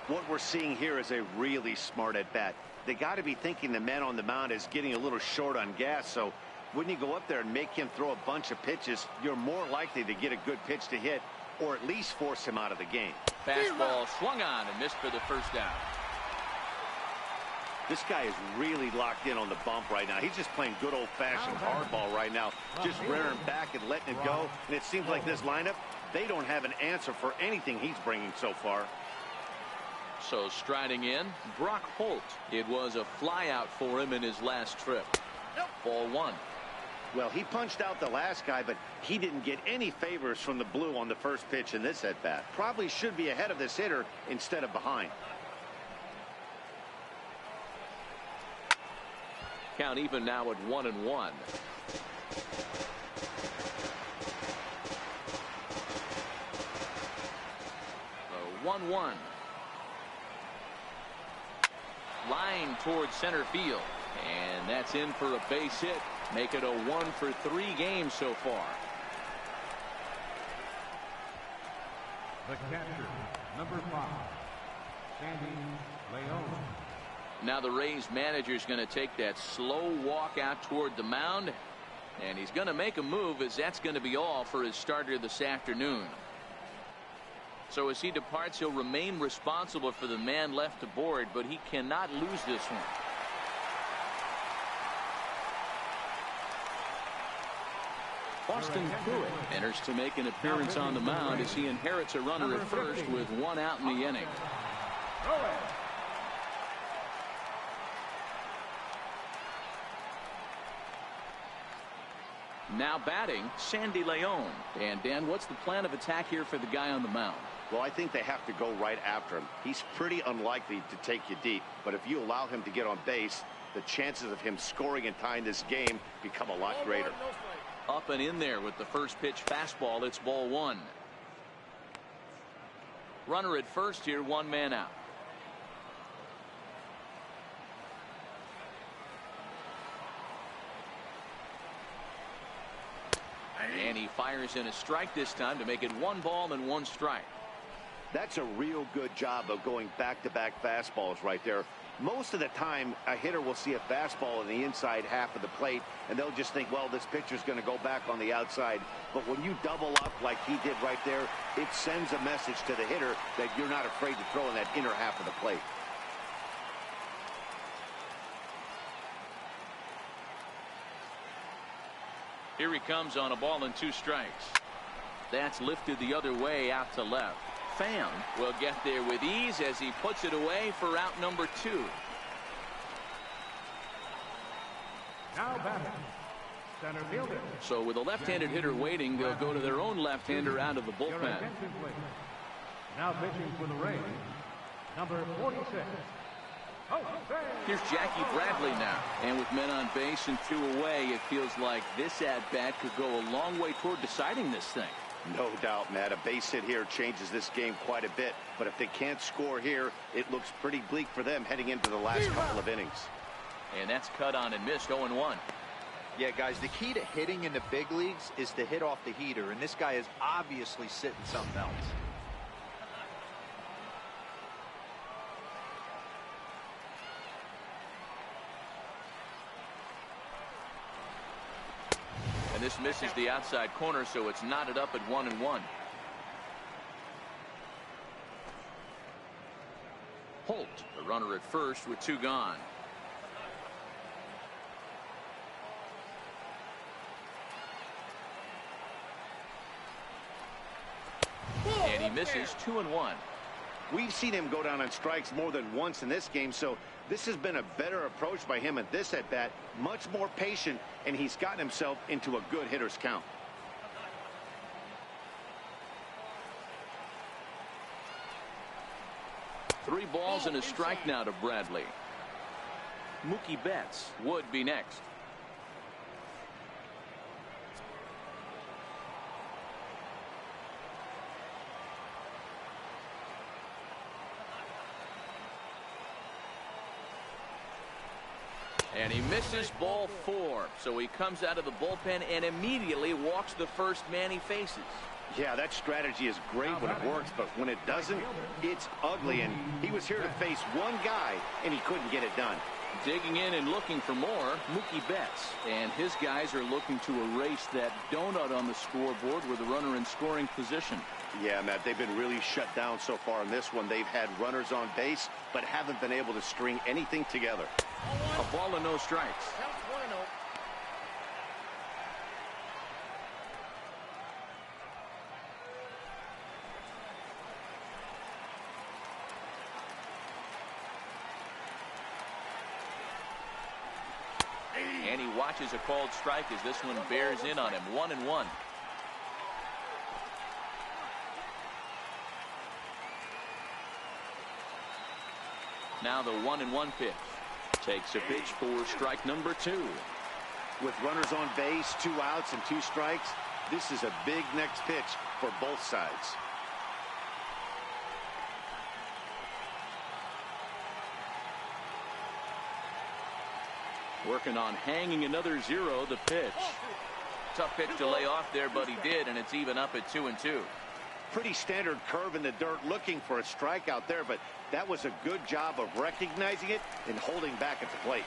What we're seeing here is a really smart at bat. They got to be thinking the man on the mound is getting a little short on gas, so When you go up there and make him throw a bunch of pitches, you're more likely to get a good pitch to hit or at least force him out of the game. Fastball swung on and missed for the first down. This guy is really locked in on the bump right now. He's just playing good old-fashioned hardball right now, just rearing back and letting it go. And it seems like this lineup, they don't have an answer for anything he's bringing so far. So striding in, Brock Holt. It was a flyout for him in his last trip. Ball one. Well, he punched out the last guy, but he didn't get any favors from the blue on the first pitch in this at-bat. Probably should be ahead of this hitter instead of behind. Count even now at 1-1. 1-1. Line towards center field. And that's in for a base hit. Make it a 1-for-3 game so far. The catcher, number 5, Sandy Leon. Now the Rays manager is going to take that slow walk out toward the mound. And he's going to make a move, as that's going to be all for his starter this afternoon. So as he departs, he'll remain responsible for the man left aboard, but he cannot lose this one. Austin Pruitt enters to make an appearance on the mound as he inherits a runner at first with one out in the inning. Now batting, Sandy Leon. And Dan, what's the plan of attack here for the guy on the mound? Well, I think they have to go right after him. He's pretty unlikely to take you deep, but if you allow him to get on base, the chances of him scoring and tying this game become a lot greater. Up and in there with the first pitch fastball. It's ball one. Runner at first here, one man out. And he fires in a strike this time to make it 1 ball and 1 strike. That's a real good job of going back-to-back fastballs right there. Most of the time, a hitter will see a fastball in the inside half of the plate, and they'll just think, well, this pitcher's going to go back on the outside. But when you double up like he did right there, it sends a message to the hitter that you're not afraid to throw in that inner half of the plate. Here he comes on a ball and 2 strikes. That's lifted the other way out to left. Pham will get there with ease as he puts it away for out number 2. Now batting, center fielder. So with a left-handed hitter waiting, they'll go to their own left-hander out of the Your bullpen. attention, please. Now pitching for the Rays, number 46. Here's Jackie Bradley now. And with men on base and 2 away, it feels like this at-bat could go a long way toward deciding this thing. No doubt, Matt. A base hit here changes this game quite a bit. But if they can't score here, it looks pretty bleak for them heading into the last couple of innings. And that's cut on and missed, 0-1. Yeah, guys, the key to hitting in the big leagues is to hit off the heater. And this guy is obviously sitting something else. This misses the outside corner, so it's knotted up at 1-1. Holt, the runner at first with 2 gone. And he misses 2-1. We've seen him go down on strikes more than once in this game, so this has been a better approach by him at this at-bat, much more patient, and he's gotten himself into a good hitter's count. Three balls and a strike now to Bradley. Mookie Betts would be next. And he misses ball 4. So he comes out of the bullpen and immediately walks the first man he faces. Yeah, that strategy is great when it works, but when it doesn't, it's ugly. And he was here to face one guy, and he couldn't get it done. Digging in and looking for more, Mookie Betts. And his guys are looking to erase that donut on the scoreboard with a runner in scoring position. Yeah, Matt, they've been really shut down so far in this one. They've had runners on base, but haven't been able to string anything together. A ball and no strikes. Counts 1-0. And he watches a called strike as this one bears in on him. 1-1. Now the 1-1 pitch. Takes a pitch for strike number 2. With runners on base, 2 outs and 2 strikes, this is a big next pitch for both sides. Working on hanging another 0, the pitch. Tough pitch to lay off there, but he did, and it's even up at 2-2. Pretty standard curve in the dirt, looking for a strikeout there, but that was a good job of recognizing it and holding back at the plate.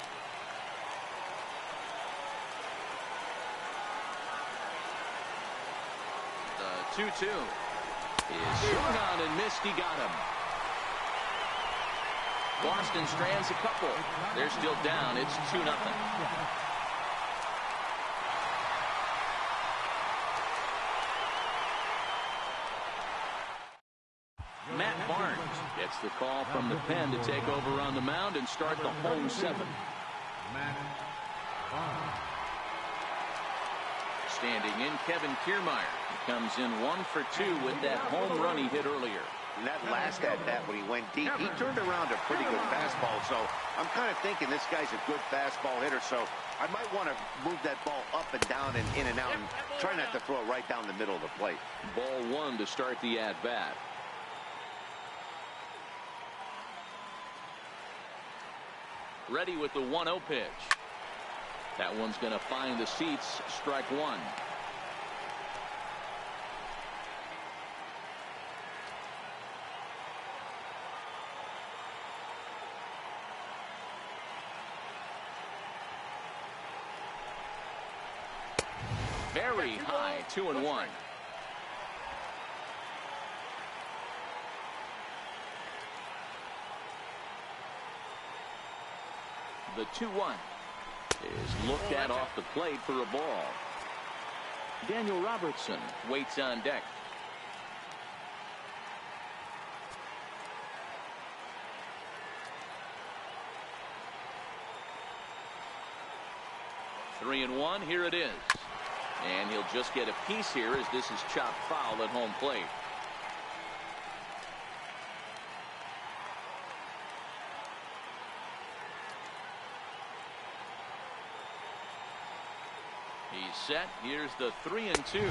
The 2-2 is swung on and missed. He got him. Boston strands a couple. They're still down. It's 2-0. Matt Barnes gets the call from the pen to take over on the mound and start the home 7. Matt Barnes. Standing in, Kevin Kiermaier. He comes in 1 for 2 with that home run he hit earlier. And that last at-bat when he went deep, he turned around a pretty good fastball. So I'm kind of thinking this guy's a good fastball hitter. So I might want to move that ball up and down and in and out and try not to throw it right down the middle of the plate. Ball 1 to start the at-bat. Ready with the 1-0 pitch. That one's going to find the seats. Strike 1. Very high, 2-1. The 2-1 is looked at off the plate for a ball. Daniel Robertson waits on deck. Three and 1, here it is. And he'll just get a piece here as this is chopped foul at home plate. He's set. Here's the 3-2.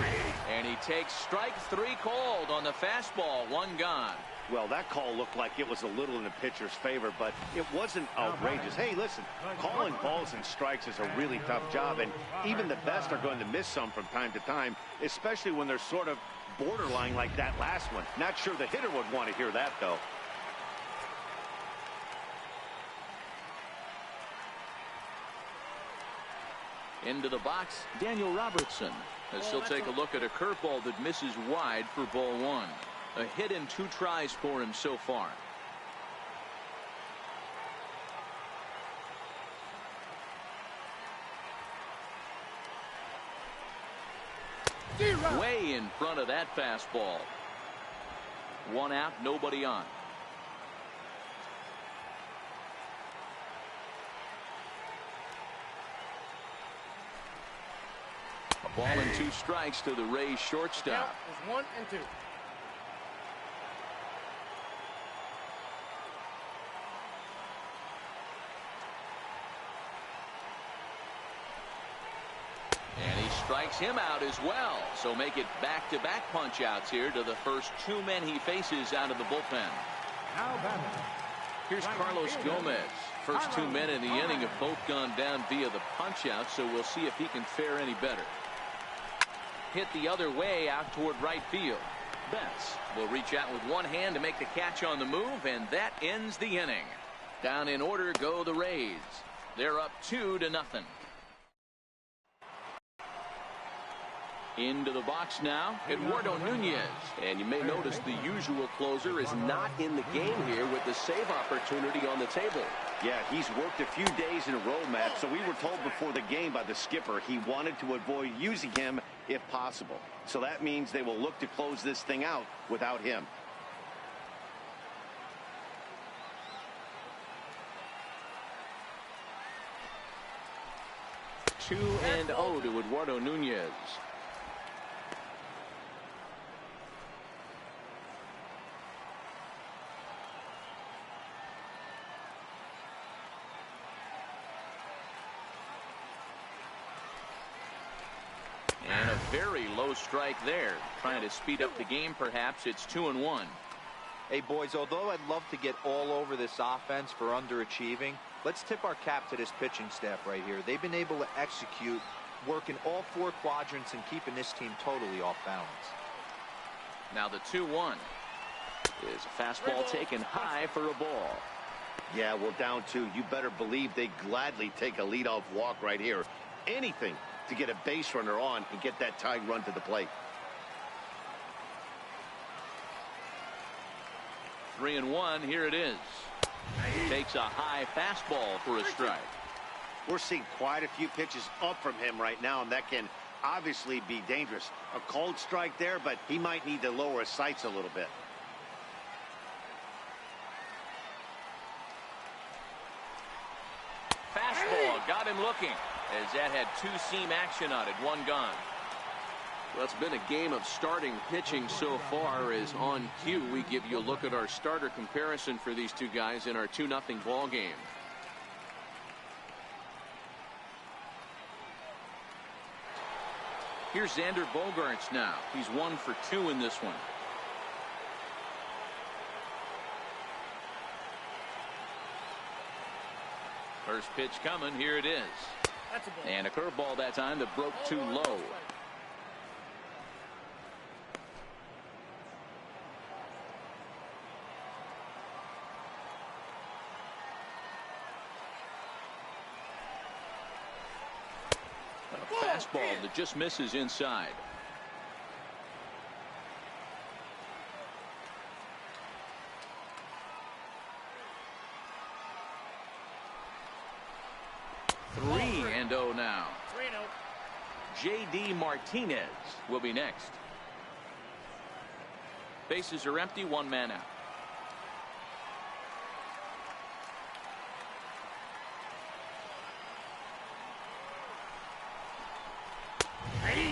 And he takes strike 3 called on the fastball. 1 gone. Well, that call looked like it was a little in the pitcher's favor, but it wasn't outrageous. Hey, listen, calling balls and strikes is a really tough job, and even the best are going to miss some from time to time, especially when they're sort of borderline like that last one. Not sure the hitter would want to hear that, though. Into the box, Daniel Robertson. As he'll take a look at a curveball that misses wide for ball 1. A hit in 2 tries for him so far. Way in front of that fastball. 1 out, nobody on. A ball and 2 strikes to the Rays shortstop. Count is 1-2. And he strikes him out as well. So make it back-to-back punch-outs here to the first 2 men he faces out of the bullpen. Now batting. Here's Carlos Gomez. First 2 men in the inning have both gone down via the punch-out, so we'll see if he can fare any better. Hit the other way out toward right field. Betts will reach out with 1 hand to make the catch on the move, and that ends the inning. Down in order go the Rays. They're up 2-0. Into the box now, Eduardo Nunez. And you may notice the usual closer is not in the game here with the save opportunity on the table. Yeah, he's worked a few days in a row, Matt, so we were told before the game by the skipper he wanted to avoid using him if possible. So that means they will look to close this thing out without him. Two and 0 to Eduardo Nunez. And a very low strike there. Trying to speed up the game, perhaps. It's 2-1. Hey, boys, although I'd love to get all over this offense for underachieving, let's tip our cap to this pitching staff right here. They've been able to execute, working all 4 quadrants and keeping this team totally off balance. Now the 2-1 is a fastball taken high for a ball. Yeah, well, down 2. You better believe they gladly take a leadoff walk right here. Anything to get a base runner on and get that tying run to the plate. 3-1. Here it is. Takes a high fastball for a strike. We're seeing quite a few pitches up from him right now, and that can obviously be dangerous. A cold strike there, but he might need to lower his sights a little bit. Fastball got him looking, as that had 2-seam action on it. 1 gone. Well, it's been a game of starting pitching so far. As on cue, we give you a look at our starter comparison for these two guys in our 2-0 ball game. Here's Xander Bogaerts now. He's 1 for 2 in this one. First pitch coming. Here it is. And a curveball that time that broke too low. A fastball that just misses inside. Three and 0 now. 3-0. J.D. Martinez will be next. Bases are empty. 1 man out.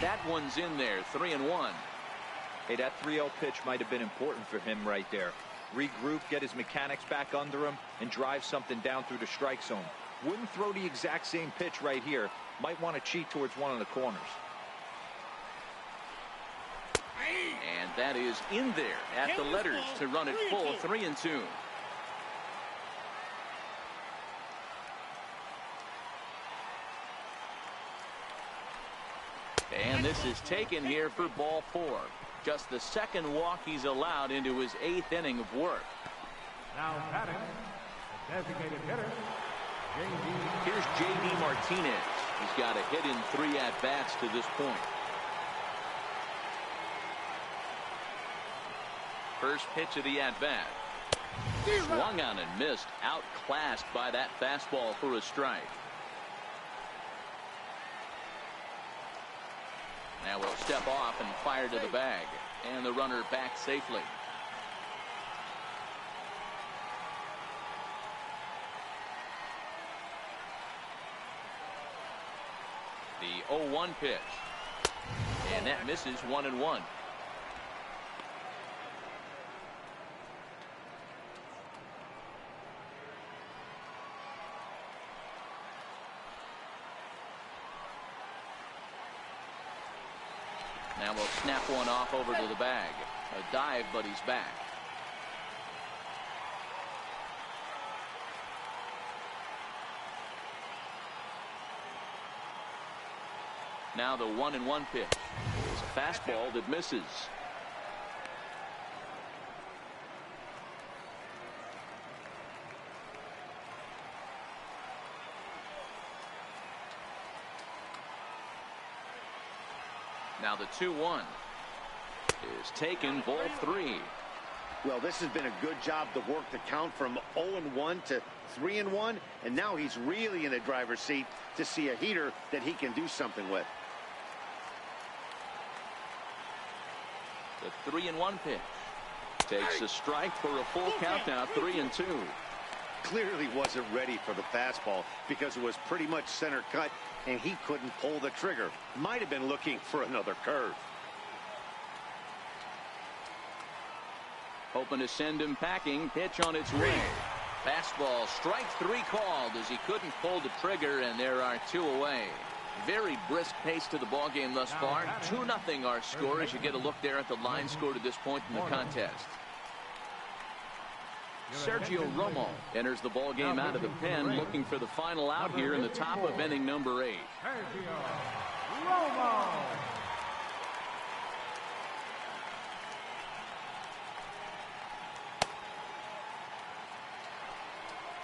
That one's in there. 3-1. Hey, that 3-0 pitch might have been important for him right there. Regroup, get his mechanics back under him, and drive something down through the strike zone. Wouldn't throw the exact same pitch right here. Might want to cheat towards one of the corners. And that is in there at the letters to run it full. 3-2. And this is taken here for ball 4. Just the 2nd walk he's allowed into his 8th inning of work. Now batting, the designated hitter, J.D. Here's J.D. Martinez. He's got a hit in 3 at-bats to this point. First pitch of the at-bat. Swung on and missed. Outclassed by that fastball for a strike. Now we'll step off and fire to the bag. And the runner back safely. The 0-1 pitch. And that misses. 1-1. Now we'll snap one off over to the bag. A dive, but he's back. Now the 1-1 pitch is a fastball that misses. Now the 2-1 is taken, ball 3. Well, this has been a good job to work the count from 0-1 to 3-1, and now he's really in the driver's seat to see a heater that he can do something with. The 3-1 pitch takes a strike for a full count, now 3-2. Clearly wasn't ready for the fastball because it was pretty much center cut and he couldn't pull the trigger. Might have been looking for another curve. Hoping to send him packing. Pitch on its way. Fastball, strike 3 called as he couldn't pull the trigger, and there are 2 away. Very brisk pace to the ball game thus far. 2-0 our score as you get a look there at the line score to this point in the contest. Sergio Romo enters the ball game out of the pen, looking for the final out here in the top of inning number 8. Sergio Romo.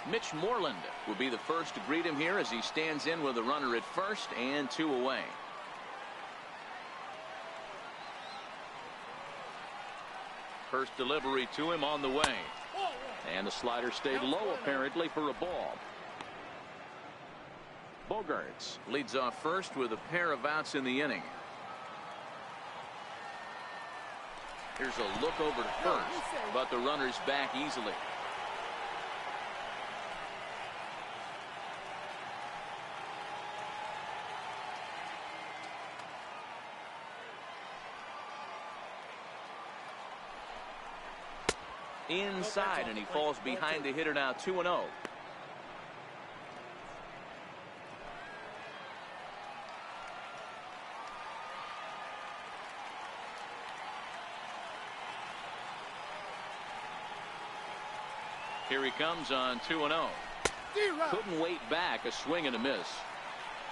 Mitch Moreland will be the first to greet him here as he stands in with a runner at first and 2 away. First delivery to him on the way. And the slider stayed low apparently for a ball. Bogaerts leads off first with a pair of outs in the inning. Here's a look over to first, but the runner's back easily. Inside, and he falls behind the hitter now 2-0. Here he comes on 2-0. Couldn't wait back, a swing and a miss.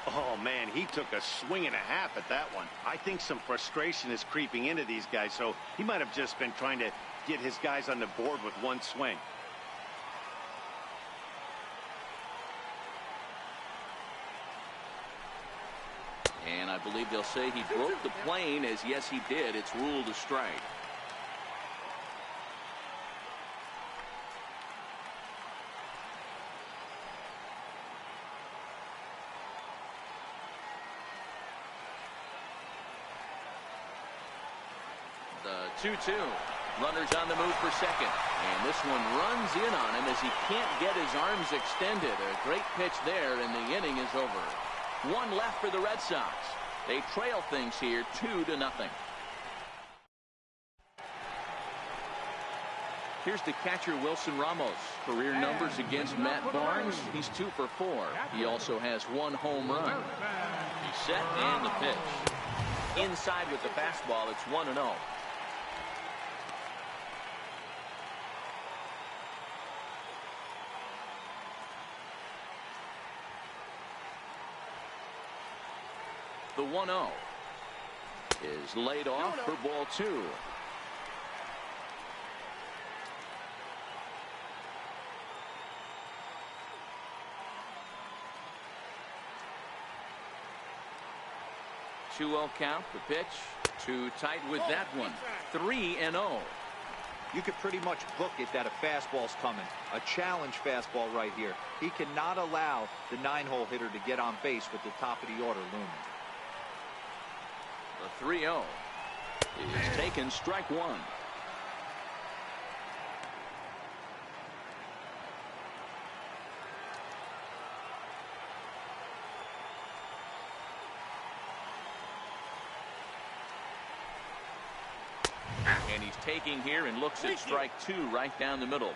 Oh, man, he took a swing and a half at that one. I think some frustration is creeping into these guys, so he might have just been trying to get his guys on the board with one swing. And I believe they'll say he broke the plane, as yes he did. It's ruled a strike. The 2-2. Runners on the move for second. And this one runs in on him as he can't get his arms extended. A great pitch there, and the inning is over. 1 left for the Red Sox. They trail things here 2-0. Here's the catcher, Wilson Ramos. Career numbers against Matt Barnes. He's 2 for 4. He also has 1 home run. He's set, and the pitch. Inside with the fastball, it's 1-0. The 1-0 is laid off for ball 2. Two-0 count. The pitch too tight with that one. 3-0. You could pretty much book it that a fastball's coming. A challenge fastball right here. He cannot allow the 9-hole hitter to get on base with the top of the order looming. The 3-0 is taken, strike 1. And he's taking here and looks at strike 2 right down the middle.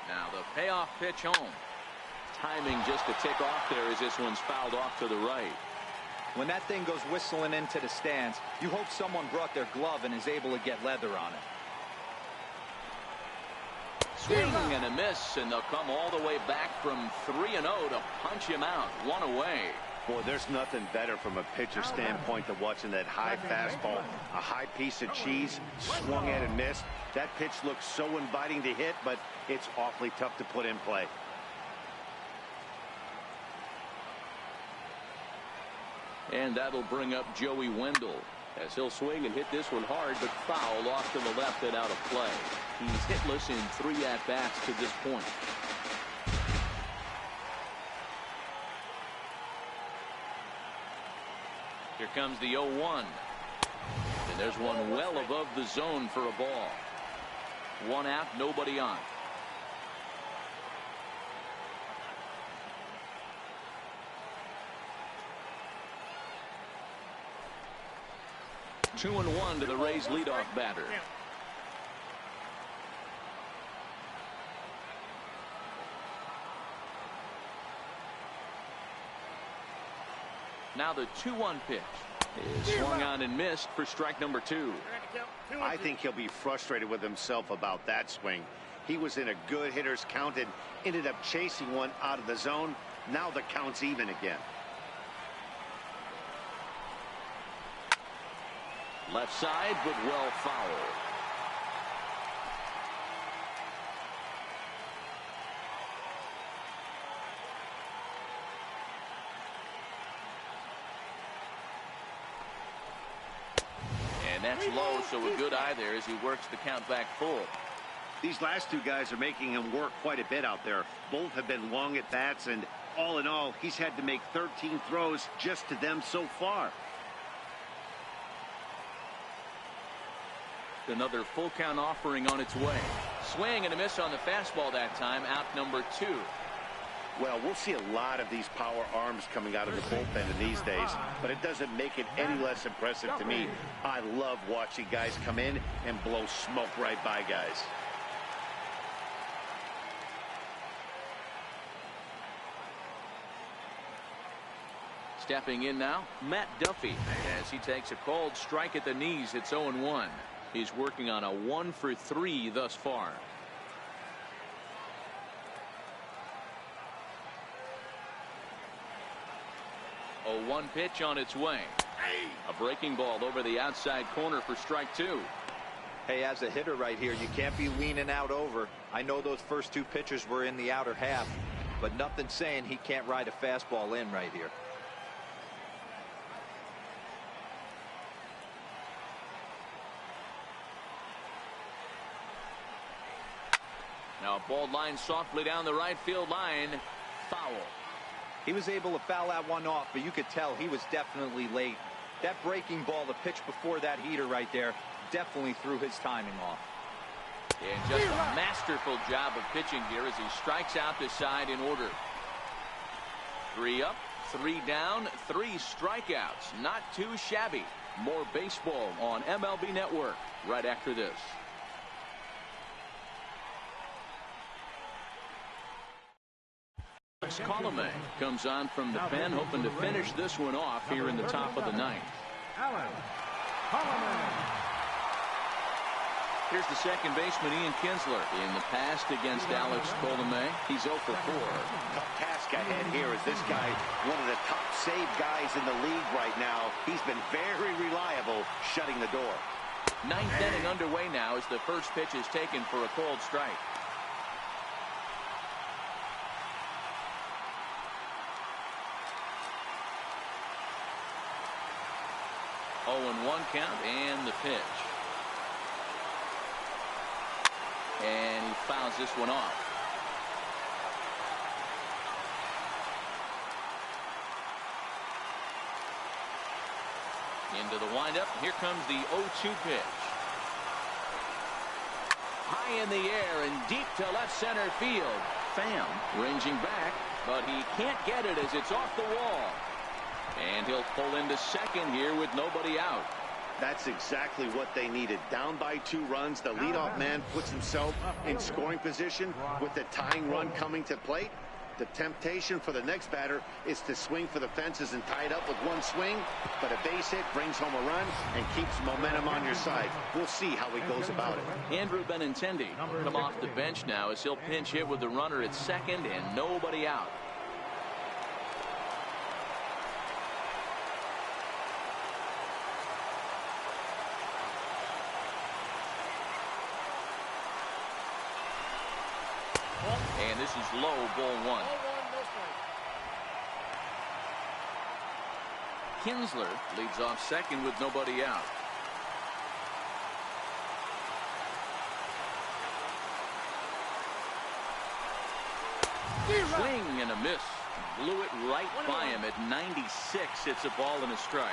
Now the payoff pitch home. Timing just a tick off there as this one's fouled off to the right. When that thing goes whistling into the stands, you hope someone brought their glove and is able to get leather on it. Swing and a miss, and they'll come all the way back from 3-0 to punch him out. 1 away. Boy, there's nothing better from a pitcher standpoint than watching that high fastball, a high piece of cheese, swung at and missed. That pitch looks so inviting to hit, but it's awfully tough to put in play. And that'll bring up Joey Wendell as he'll swing and hit this one hard, but foul off to the left and out of play. He's hitless in 3 at-bats to this point. Here comes the 0-1. And there's one well above the zone for a ball. 1 out, nobody on. Two and 1 to the Rays leadoff batter. Now the 2-1 pitch is swung on and missed for strike number 2. I think he'll be frustrated with himself about that swing. He was in a good hitter's count and ended up chasing one out of the zone. Now the count's even again. Left side, but well foul. And that's low, so a good eye there as he works the count back full. These last 2 guys are making him work quite a bit out there. Both have been long at bats, and all in all, he's had to make 13 throws just to them so far. Another full count offering on its way. Swing and a miss on the fastball that time. Out number 2. Well, we'll see a lot of these power arms coming out of the bullpen in these days, but it doesn't make it any less impressive to me. I love watching guys come in and blow smoke right by guys. Stepping in now, Matt Duffy, as he takes a cold strike at the knees. It's 0-1. He's working on a 1 for 3 thus far. A 1 pitch on its way. A breaking ball over the outside corner for strike 2. Hey, as a hitter right here, you can't be leaning out over. I know those first 2 pitches were in the outer half, but nothing saying he can't ride a fastball in right here. Now a ball line softly down the right field line. Foul. He was able to foul that one off, but you could tell he was definitely late. That breaking ball, the pitch before that heater right there, definitely threw his timing off. And just a masterful job of pitching here as he strikes out the side in order. 3 up, 3 down, 3 strikeouts. Not too shabby. More baseball on MLB Network right after this. Colomé comes on from the pen, hoping to finish this one off here in the top of the 9th. Here's the second baseman, Ian Kinsler. In the past against Alex Colomé, he's 0 for 4. Tough task ahead here as this guy, one of the top save guys in the league right now. He's been very reliable shutting the door. 9th inning underway now as the first pitch is taken for a cold strike. And 1 count and the pitch. And he fouls this one off. Into the windup. Here comes the 0-2 pitch. High in the air and deep to left center field. Pham ranging back, but he can't get it as it's off the wall. And he'll pull into second here with nobody out. That's exactly what they needed. Down by 2 runs, the leadoff man puts himself in scoring position with the tying run coming to plate. The temptation for the next batter is to swing for the fences and tie it up with 1 swing, but a base hit brings home a run and keeps momentum on your side. We'll see how he goes about it. Andrew Benintendi will come off the bench now as he'll pinch hit with the runner at second and nobody out. And this is low, ball one. Kinsler leads off second with nobody out. Swing and a miss. Blew it right by him at 96. It's a ball and a strike.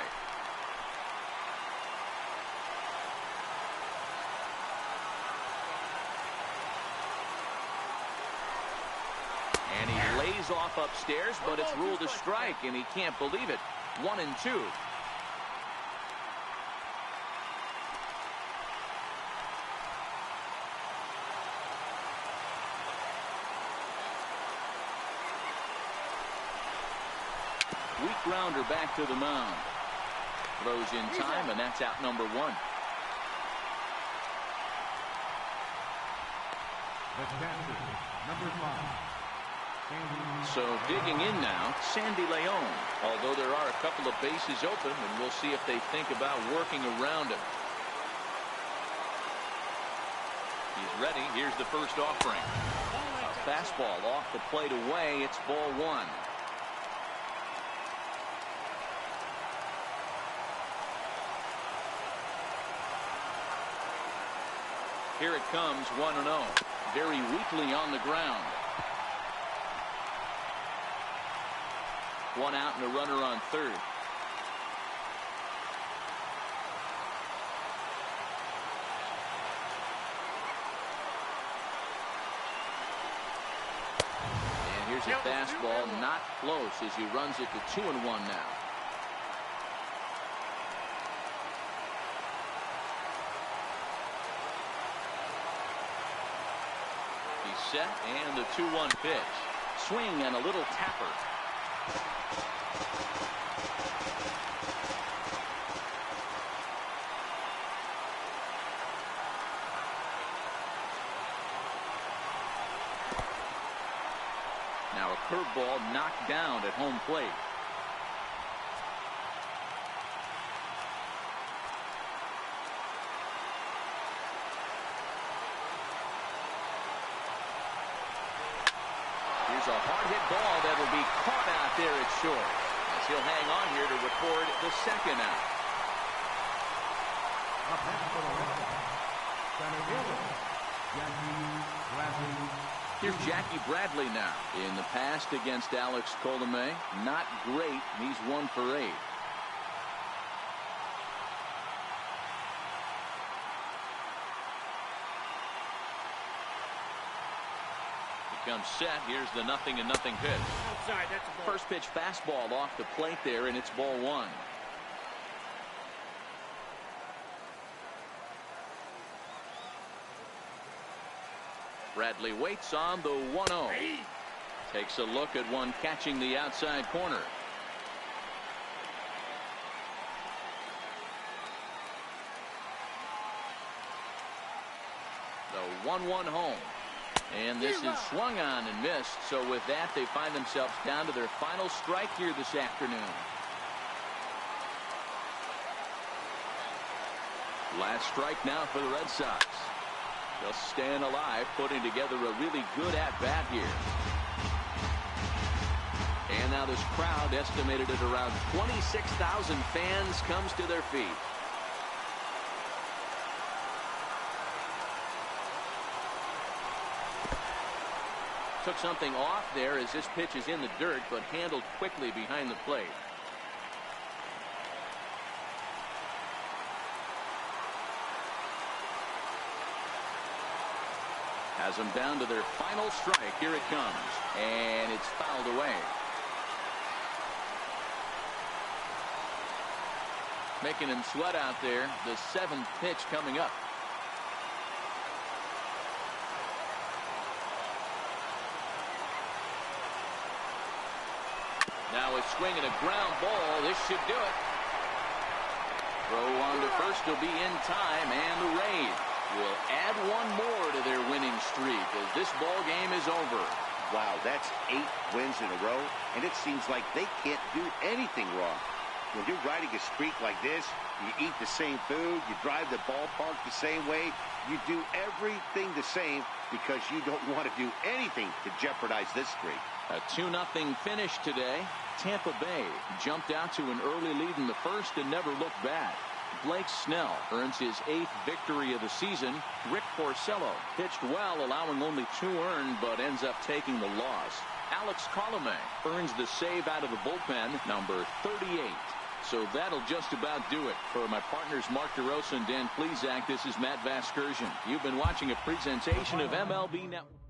And he lays off upstairs, but it's ruled a strike, and he can't believe it. 1-2. Weak grounder back to the mound. Throws in time, and that's out number one. The catcher, number 5. So digging in now, Sandy Leon. Although there are a couple of bases open, and we'll see if they think about working around him. He's ready. Here's the first offering. A fastball off the plate away. It's ball one. Here it comes, 1-0. Very weakly on the ground. One out and a runner on third. And here's a fastball, not close, as he runs it to 2-1 now. He's set, and the 2-1 pitch. Swing and a little tapper. Now a curveball knocked down at home plate. Here's a hard hit ball that will be caught out there at short, as he'll hang on here to record the second out. Up next for the Red Sox, center fielder, Jackie Bradley. Here's Jackie Bradley now. In the past against Alex Colomé, not great. He's 1 for 8. Comes set. Here's the 0-0 pitch. Outside, that's a ball. First pitch fastball off the plate there, and it's ball one. Bradley waits on the 1-0. Takes a look at one catching the outside corner. The 1-1 home. And this is swung on and missed. So with that, they find themselves down to their final strike here this afternoon. Last strike now for the Red Sox. Just staying alive, putting together a really good at-bat here. And now this crowd, estimated at around 26,000 fans, comes to their feet. Took something off there as this pitch is in the dirt, but handled quickly behind the plate. Has them down to their final strike. Here it comes, and it's fouled away. Making him sweat out there. The 7th pitch coming up. Now a swing and a ground ball. This should do it. Throw on to first will be in time, and the Rays will add one more to their winning streak as this ball game is over. Wow, that's 8 wins in a row, and it seems like they can't do anything wrong. When you're riding a streak like this, you eat the same food, you drive the ballpark the same way, you do everything the same because you don't want to do anything to jeopardize this streak. A 2-0 finish today. Tampa Bay jumped out to an early lead in the first and never looked back. Blake Snell earns his 8th victory of the season. Rick Porcello pitched well, allowing only 2 earned, but ends up taking the loss. Alex Colomé earns the save out of the bullpen, number 38. So that'll just about do it. For my partners Mark DeRosa and Dan Plesac, this is Matt Vasgersian. You've been watching a presentation of MLB Network.